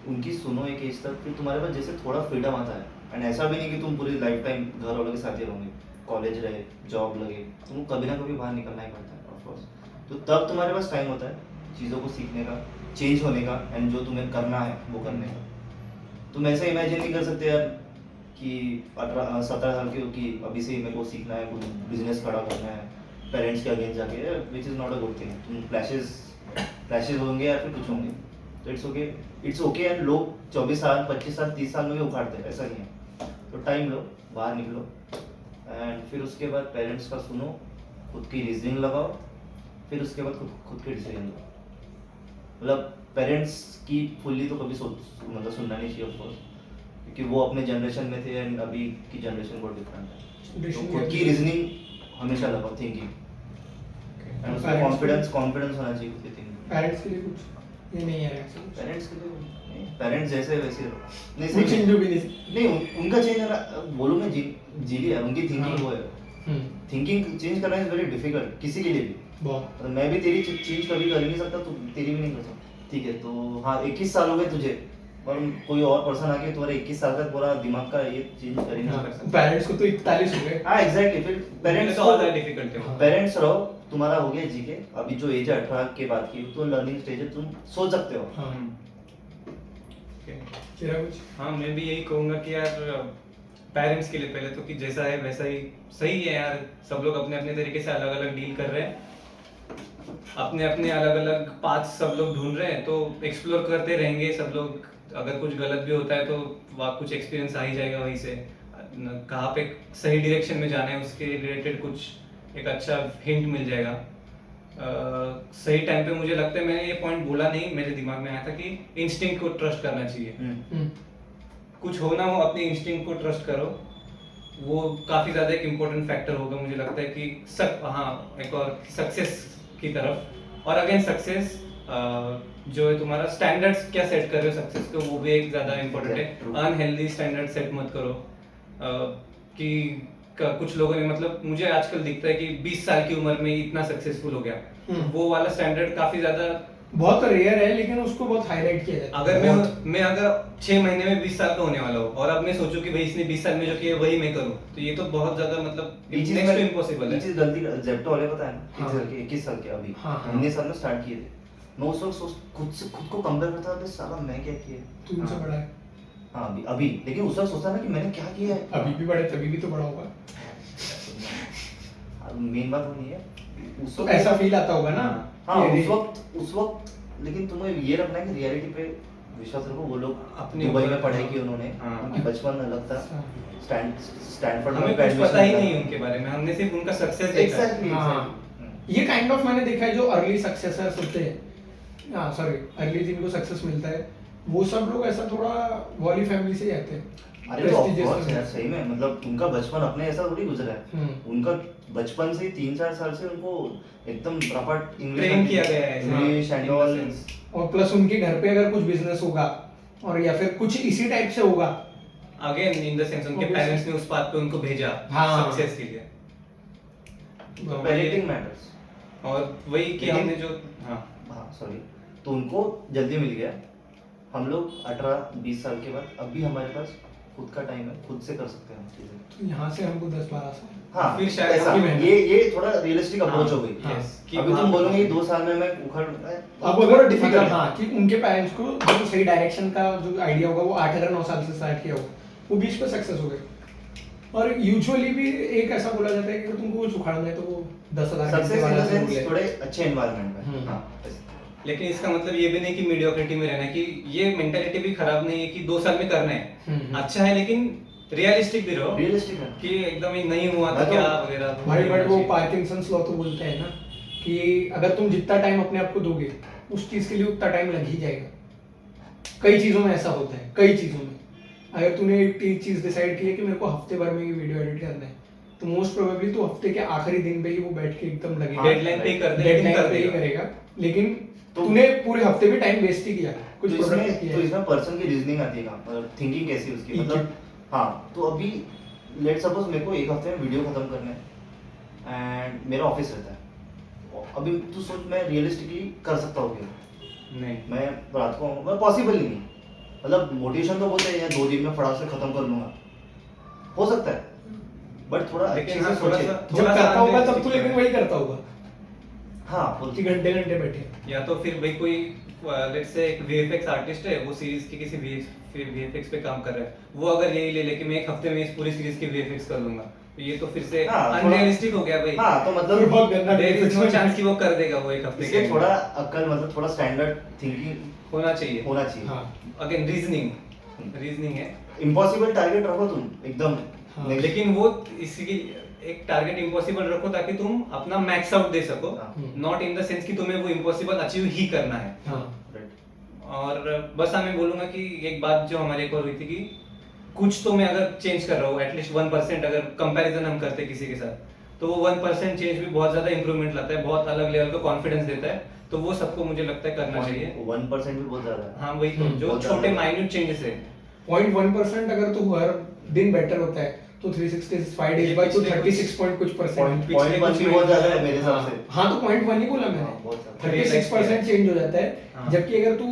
उनकी सुनो एक एज तक, फिर तुम्हारे पास जैसे थोड़ा फ्रीडम आता है, एंड ऐसा भी नहीं कि तुम पूरी लाइफ टाइम घर वालों के साथ ही रहोगे, कॉलेज रहे, जॉब लगे, तुमको कभी ना कभी बाहर निकलना ही पड़ता है ऑफ कोर्स, तो तब तुम्हारे पास टाइम होता है चीज़ों को सीखने का, चेंज होने का, एंड जो तुम्हें करना है वो करने का। तुम ऐसे इमेजिन नहीं कर सकते यार कि 17 साल के हो कि अभी से ही मेरे को सीखना है, कुछ बिजनेस खड़ा करना है, पेरेंट्स के अगेंस्ट जाके, which is not a good thing. तुम फ्लैशेज होंगे या फिर कुछ होंगे, तो इट्स ओके एंड लोग 24 साल 25 साल 30 साल में भी उखाड़ते हैं, ऐसा नहीं है। तो टाइम लो, बाहर निकलो, एंड फिर उसके बाद पेरेंट्स का सुनो, खुद की रीजनिंग लगाओ, फिर उसके बाद खुद के डिसीजन लो। मतलब पेरेंट्स की फुल्ली तो कभी मतलब सुनना नहीं चाहिए ऑफ कोर्स, क्योंकि वो अपने जनरेशन में थे एंड अभी की जनरेशन बहुत डिफरेंट है, तो खुद की रीजनिंग हमेशा लगाओ, थिंकिंग, एंड उसमें कॉन्फिडेंस होना चाहिए खुद की थिंकिंग। पेरेंट्स के लिए कुछ ये नहीं है ऐसा कुछ। पेरेंट्स के लिए पेरेंट्स जैसे वैसे रहो। नहीं कुछ सही चेंज भी नहीं। नहीं उनका चेंज है ना, बोलूँ मैं जी लिया उनकी थिंकिंग हाँ। वो है। हम्म, थिंकिंग चेंज करना इज वेरी डिफिकल्ट किसी के लिए भी। बहुत। मतलब मैं भी तेरी चेंज कभी कर ही नहीं सकता, तू तेरी भी नहीं कर सकता, ठीक है। तो हाँ 21 साल हो गए तुझे, और कोई और पर्सन आके तुम्हारे 21 साल तक पूरा दिमाग का ये चेंज कर ही नहीं हाँ, कर सकता। पेरेंट्स को तो 41 हो गए। हाँ एग्जैक्टली, फिर पेरेंट्स तो और डिफिकल्ट है वो। हाँ। पेरेंट्स रहो, तुम्हारा हो गया जी के, अभी जो एज है 18 के बाद की, तो लर्निंग स्टेज है, तुम सोच सकते हो। हाँ, Okay. तेरा कुछ? हाँ मैं भी यही कहूँगा कि यार पेरेंट्स के लिए पहले तो कि जैसा है वैसा ही सही है यार। सब लोग अपने अपने तरीके से अलग अलग डील कर रहे हैं, अपने अपने अलग अलग पाथ सब लोग ढूंढ रहे हैं, तो एक्सप्लोर करते रहेंगे सब लोग। अगर कुछ गलत भी होता है तो वहाँ कुछ एक्सपीरियंस आ ही जाएगा वहीं से, कहाँ पे सही डायरेक्शन में जाना है उसके रिलेटेड कुछ एक अच्छा हिंट मिल जाएगा। सही टाइम पे मुझे लगता है, मैंने ये पॉइंट बोला नहीं, मेरे दिमाग में आया था कि इंस्टिंक्ट को ट्रस्ट करना चाहिए। हम्म, कुछ हो ना हो अपने इंस्टिंक्ट को ट्रस्ट करो, वो काफी ज्यादा एक इम्पोर्टेंट फैक्टर होगा मुझे लगता है कि हाँ एक और सक्सेस की तरफ। और अगेन सक्सेस जो है तुम्हारा स्टैंडर्ड्स क्या सेट कर रहे हो सक्सेस को, वो भी एक ज्यादा इम्पोर्टेंट है। अनहेल्दी स्टैंडर्ड सेट मत करो। कि कुछ लोगों ने, मतलब मुझे आजकल दिखता है कि 20 साल की उम्र में इतना सक्सेसफुल हो गया, वो वाला स्टैंडर्ड काफी ज्यादा बहुत रेयर है, लेकिन उसको बहुत हाईलाइट किया जाता है। अगर मैं अगर 6 महीने में 20 साल का होने वाला हूँ और अब मैं सोचूं कि भाई इसने 20 साल में जो किया वही मैं करूँ, तो ये तो बहुत ज्यादा मतलब नेक्स्ट टू इम्पॉसिबल है। ये चीज गलती जेप्टो वाले पता है ना, हाँ। 21 साल के अभी हाँ, हाँ। 19 साल में स्टार्ट किए थे। मैं उस वक्त खुद को कंपेयर करता था, साला मैं क्या किया। तू उनसे बड़ा है। हाँ अभी लेकिन उस वक्त सोचता ना कि मैंने क्या किया है। अभी भी बड़े, तभी भी तो बड़ा होगा। मेन बात वो नहीं है उस तो वक्त। ऐसा फील आता होगा ना। हाँ कि उस वक्त लेकिन तुम्हें ये रखना है कि रियलिटी पे विश्वास रखो। वो लोग अपने दुबई ऊपर- में पढ़ाई की उन्होंने, हाँ। उनकी बचपन अलग था। हाँ। स्टैनफोर्ड हमें पे कुछ पता ही admission नहीं था। उनके बारे में, हमने सिर्फ उनका सक्सेस देखा है। Exactly, हाँ। exactly. ये काइंड ऑफ मैंने देखा है, जो अर्ली सक्सेसर्स होते हैं, हाँ सॉरी, अर्ली जिनको सक्सेस मिलता है, वो सब लोग ऐसा थोड़ा वाली फैमिली से ही आते हैं। अरे तो of Prestigious course यार, family। सही में मतलब उनका बचपन अपने ऐसा थोड़ी गुजरा है। हम्म। उनका बचपन से 3-4 साल से उनको एकदम प्रॉपर Train किया गया है, इंग्लिश हाँ, and in the all. sense। और प्लस उनके घर पे अगर कुछ बिजनेस होगा और या फिर कुछ इसी टाइप से होगा, अगेन इन द सेंस उनके Obviously। पेरेंट्स ने उस पाथ पे उनको भेजा हाँ। सक्सेस के लिए। तो पेरेंटिंग वही- मैटर्स। और वही कि लेकिन- हमने जो हाँ हाँ सॉरी, तो उनको जल्दी मिल गया। हम लोग 18-20 साल के बाद अभी हमारे पास खुद का टाइम है, खुद से कर सकते हैं हम चीजें। तो यहाँ से हमको 10-12 साल। हाँ फिर शायद ऐसा, आपकी मेहनत। ये थोड़ा रियलिस्टिक हाँ, अप्रोच हो गई। हाँ। yes, कि अभी वहाँ तुम पे- बोलोगे 2 साल में मैं उखड़ अब अगर डिफिकल्ट, हाँ, कि उनके पेरेंट्स को जो सही डायरेक्शन का जो आइडिया होगा वो 8 या 9 साल से स्टार्ट किया होगा, वो 20 पे सक्सेस हो गए। और यूजुअली भी एक ऐसा बोला जाता है कि अगर तुमको कुछ उखाड़ना है तो वो 10,000 सक्सेस इन द सेंस थोड़े अच्छे एनवायरनमेंट में। हम्म। हाँ ऐसे। लेकिन इसका मतलब ये भी नहीं कि मीडियोक्रिटी में रहना है, कि ये मेंटालिटी भी खराब नहीं है कि 2 साल में करना है। अच्छा है, लेकिन रियलिस्टिक भी रहो रियलिस्टिक है। कि एकदम ही नहीं हुआ मैं तो तो- क्या वगैरह। भाई बट वो पार्किंसंस लॉ तो बोलते हैं ना कि अगर तुम जितना टाइम अपने आप को दोगे उस चीज के लिए उतना टाइम लग ही जाएगा। कई चीजों में ऐसा होता है, कई चीजों में अगर तूने एक चीज डिसाइड की है कि मेरे को हफ्ते भर में ये वीडियो एडिट करना है, तो मोस्ट प्रोबेबली तो हफ्ते के आखिरी दिन पे ही वो बैठ के एकदम लगेगा, डेडलाइन पे ही कर दे, लेकिन डेडलाइन कर पे ही देगा। करेगा। लेकिन तो- तूने पूरे हफ्ते में टाइम वेस्ट ही किया, कुछ तो प्रोडक्टिव इसमें किया तो है। इसमें पर्सन की रीजनिंग आती है ना, मतलब थिंकिंग कैसी है उसकी, EQ। मतलब हाँ। तो अभी लेट सपोज मेरे को एक हफ्ते में वीडियो खत्म करना है एंड मेरा ऑफिस रहता है। अभी तू सोच मैं रियलिस्टिकली कर सकता हूँ क्या? नहीं मैं रात को मैं पॉसिबल ही नहीं। मतलब मोटिवेशन तो बोलते हैं यार 2 दिन में फटाक से खत्म कर लूंगा, हो सकता है, बट थोड़ा अच्छे लेकिन से हाँ, थोड़ा सोचे। सा जब थोड़ा सा करता होगा तब तो unrealistic लेकिन है। वही करता होगा हाँ कि घंटे घंटे बैठे। या तो फिर भाई कोई लेट्स से एक वीएफएक्स आर्टिस्ट है, वो सीरीज के किसी वीएफएक्स पे काम कर रहा है, वो अगर यही ले ले कि मैं एक हफ्ते में इस पूरी सीरीज के वीएफएक्स कर लूंगा, तो ये तो फिर से हाँ, थोड़ा- अनरियलिस्टिक हो गया भाई। हाँ तो फिर मतलब बहुत गंदा there is no VFX chance कि वो कर देगा वो एक हफ्ते के इसलिए अंदर। थोड़ा अक्ल, मतलब थोड़ा स्टैंडर्ड थिंकिंग होना चाहिए। होना चाहिए। हाँ। अगेन रीजनिंग है। इम्पॉसिबल टारगेट रखो तुम एकदम। हाँ। Next- लेकिन वो इसकी एक टारगेट इम्पॉसिबल रखो ताकि तुम अपना मैक्स आउट दे सको, हाँ। नॉट इन द सेंस कि तुम्हें वो इम्पॉसिबल अचीव ही करना है। हाँ Right. और बस हाँ मैं बोलूंगा कि एक बात जो हमारे एक और हुई थी कि कुछ तो मैं अगर चेंज कर रहा हूँ एटलीस्ट 1%, अगर कंपैरिजन हम करते किसी के साथ, तो वो 1% चेंज भी बहुत ज्यादा इंप्रूवमेंट लाता है, बहुत अलग लेवल का कॉन्फिडेंस देता है। तो वो सबको मुझे लगता है करना चाहिए। 1% भी बहुत ज्यादा है। हाँ वही तो, जो बहुत छोटे ज्यादा। माइन्यूट चेंजेस है। 0.1% अगर तू हर दिन बेटर होता है तो 365 डेज ये बाद तो पिछले 36 पॉइंट कुछ परसेंट। पिछले पॉइंट कुछ भी बहुत ज्यादा है महीनों मेरे हिसाब से। हाँ तो 0.1 ही बोला हाँ, मैंने, बहुत ज्यादा। 36% चेंज हो जाता है। हाँ। जबकि अगर तू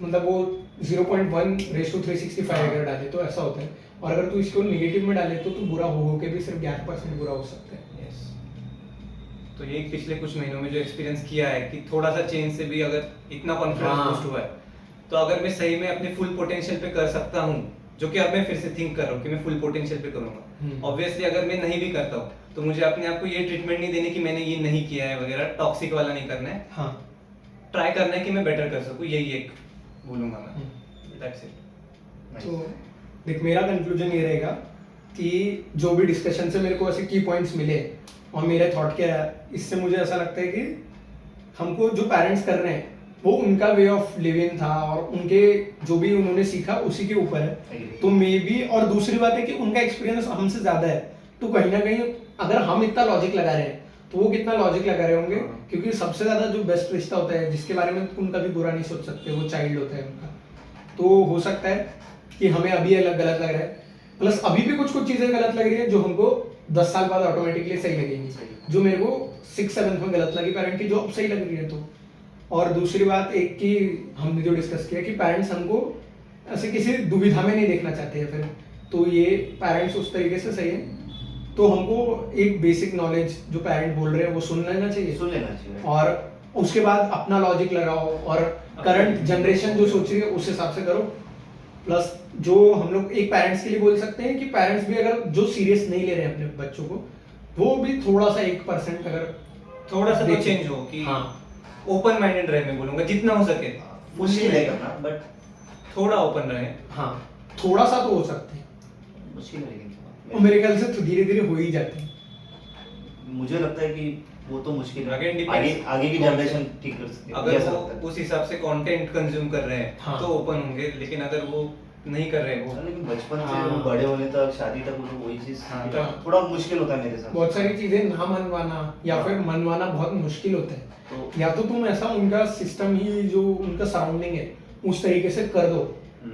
मतलब वो 0.1:365 अगर डाले तो ऐसा होता है, और अगर तू इसको नेगेटिव में डाले तो तू बुरा हो के भी सिर्फ 11% बुरा हो सकता है। Yes. तो ये पिछले कुछ महीनों में जो एक्सपीरियंस किया है कि थोड़ा सा चेंज से भी अगर इतना कॉन्फिडेंस हाँ। बूस्ट हुआ है, तो अगर मैं सही में अपने फुल पोटेंशियल पे कर सकता हूँ, जो कि अब मैं फिर से थिंक कर रहा हूँ कि मैं फुल पोटेंशियल पे करूंगा। ऑब्वियसली अगर मैं नहीं भी करता हूँ तो मुझे अपने आप को ये ट्रीटमेंट नहीं देनी कि मैंने ये नहीं किया है वगैरह, टॉक्सिक वाला नहीं करना है। हाँ ट्राई करना है कि मैं बेटर कर सकूँ, यही एक बोलूंगा मैं। That's it. तो देख मेरा कंक्लूजन ये रहेगा कि जो भी डिस्कशन से मेरे को ऐसे की पॉइंट्स मिले और मेरे थॉट क्या है, इससे मुझे ऐसा लगता है कि हमको जो पेरेंट्स कर रहे हैं वो उनका वे ऑफ लिविंग था और उनके जो भी उन्होंने सीखा उसी के ऊपर है। तो मे बी, और दूसरी बात है कि उनका एक्सपीरियंस हमसे ज़्यादा है, तो कहीं ना कहीं अगर हम इतना लॉजिक लगा रहे हैं तो वो कितना लॉजिक लगा रहे होंगे, क्योंकि सबसे ज़्यादा जो बेस्ट रिश्ता होता है जिसके बारे में तुम कभी बुरा नहीं सोच सकते, वो चाइल्ड होता है उनका। तो हो सकता है कि हमें अभी अलग गलत लग रहा है, प्लस अभी भी कुछ कुछ चीज़ें गलत लग रही है जो हमको 10 साल बाद ऑटोमेटिकली सही लगेंगी, जो मेरे को 6-7 में गलत लगी पेरेंट की, जो अब सही लग रही है। तो और दूसरी बात एक कि हमने जो डिस्कस किया कि पेरेंट्स हमको ऐसे किसी दुविधा में नहीं देखना चाहते हैं फिर, तो ये पेरेंट्स उस तरीके से सही है। तो हमको एक बेसिक नॉलेज जो पेरेंट बोल रहे हैं वो सुन लेना चाहिए, और उसके बाद अपना लॉजिक लगाओ और करंट जनरेशन जो सोच रही है उस हिसाब से करो। प्लस जो हम लोग एक पेरेंट्स के लिए बोल सकते हैं कि पेरेंट्स भी अगर जो सीरियस नहीं ले रहे हैं अपने बच्चों को, वो भी थोड़ा सा 1% अगर थोड़ा सा तो देखें। चेंज हो कि हाँ ओपन माइंडेड रहे, मैं बोलूंगा जितना हो सके। मुश्किल है करना, बट थोड़ा ओपन रहे। हाँ थोड़ा सा तो हो सकते हैं, मुश्किल है और लेकिन मेरे ख्याल से तो धीरे धीरे हो ही जाते हैं। मुझे लगता है कि वो तो मुश्किल है। Again, depends. आगे आगे की जनरेशन ठीक कर सकती है, अगर ऐसा वो लगता है। उस हिसाब से कंटेंट कंज्यूम कर रहे हैं हाँ। तो ओपन होंगे, लेकिन अगर वो नहीं कर रहे हैं वो लेकिन बचपन से हाँ। वो बड़े होने तक, शादी तक, वो तो वही चीज हाँ। थोड़ा मुश्किल होता है मेरे साथ। बहुत सारी चीजें ना मनवाना या हाँ। फिर मनवाना बहुत मुश्किल होता है। तो या तो तुम ऐसा उनका सिस्टम ही जो उनका सराउंडिंग है उस तरीके से कर दो,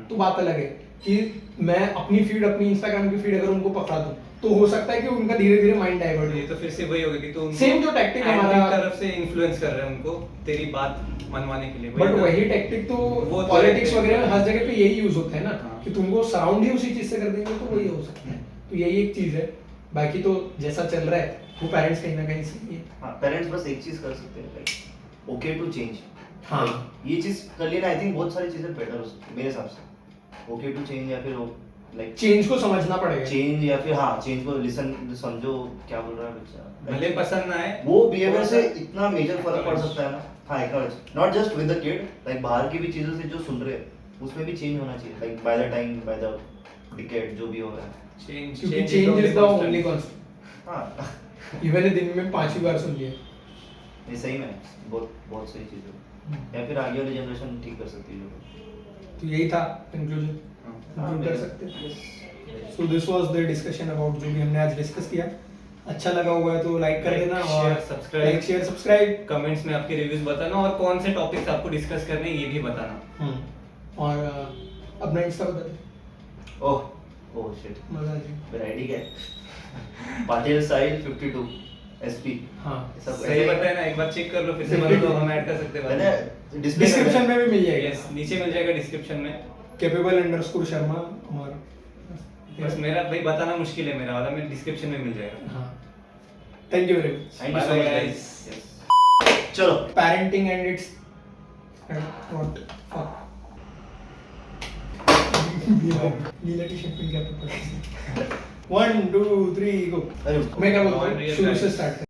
तो बात अलग है कि मैं अपनी फीड, अपनी इंस्टाग्राम की फीड अगर उनको पकड़ा दूं तो हो सकता है कि उनका धीरे धीरे माइंड डाइवर्ट ये हो। तो फिर से वही होगा कि तो Same जो tactic हमारा- तरफ से इन्फ्लुएंस कर रहे हैं उनको तेरी बात मनवाने के लिए। बट ना। वही टेक्टिक तो वो तो पॉलिटिक्स है। वगैरह में हर जगह पे यही यूज होता है ना, हाँ। कि तुमको सराउंड ही उसी चीज से कर देंगे तो वही हो सकता है। तो यही एक चीज है, बाकी तो जैसा चल रहा है वो पेरेंट्स कहीं ना कहीं सही है। हाँ, पेरेंट्स बस एक चीज कर सकते हैं, लाइक ओके टू चेंज। हाँ। ये चीज कर लेना, आई थिंक बहुत सारी चीजें बेटर हो सकती है मेरे हिसाब से। ओके टू चेंज, या फिर लाइक चेंज को समझना पड़ेगा। चेंज, या फिर हाँ चेंज को लिसन, समझो क्या बोल रहा है बच्चा। भले पसंद ना आए, वो बिहेवियर थोड़ा से सा इतना मेजर फर्क पड़ acknowledge। सकता है ना। हाँ, acknowledge, not just with the kid, like बाहर की भी चीजों से जो सुन रहे हैं उसमें भी चेंज होना चाहिए, like by the time, by the decade, जो भी हो रहा है। चेंज क्योंकि change is the only constant. हाँ इवन दिन में 5 बार सुन लिया। ये सही में बहुत बहुत सही चीज है, या फिर आगे वाली जनरेशन ठीक कर सकती है जो। तो यही था कंक्लूजन, कंक्लूड कर सकते हैं। So this was the discussion about जो भी हमने आज डिस्कस किया। अच्छा लगा हुआ है तो लाइक कर देना, और लाइक शेयर सब्सक्राइब। कमेंट्स में आपके रिव्यूज बताना और कौन से टॉपिक्स आपको डिस्कस करने हैं ये भी बताना। और अपना इंस्टा बता दे, ओह शिट, मजा आ जाए। मेरा आईडी क्या है? पाटिल साहिल 52 SP। हाँ सही बताया ना, एक बार चेक कर लो फिर से बता दो, हम ऐड कर सकते हैं बाद में। मैंने डिस्क्रिप्शन में भी मिल जाएगा। यस, नीचे मिल जाएगा डिस्क्रिप्शन में। capable_शर्मा और बस मेरा भाई बताना मुश्किल है, मेरा वाला में डिस्क्रिप्शन में मिल जाएगा। हाँ, thank you very much. Thank you so Bye much bye guys. guys. चलो, Parenting and its what fuck Neela T shirt पहन के 1 2 3 गो। अरे मैं क्या बोलता Not हूँ, real शुरू से guys. स्टार्ट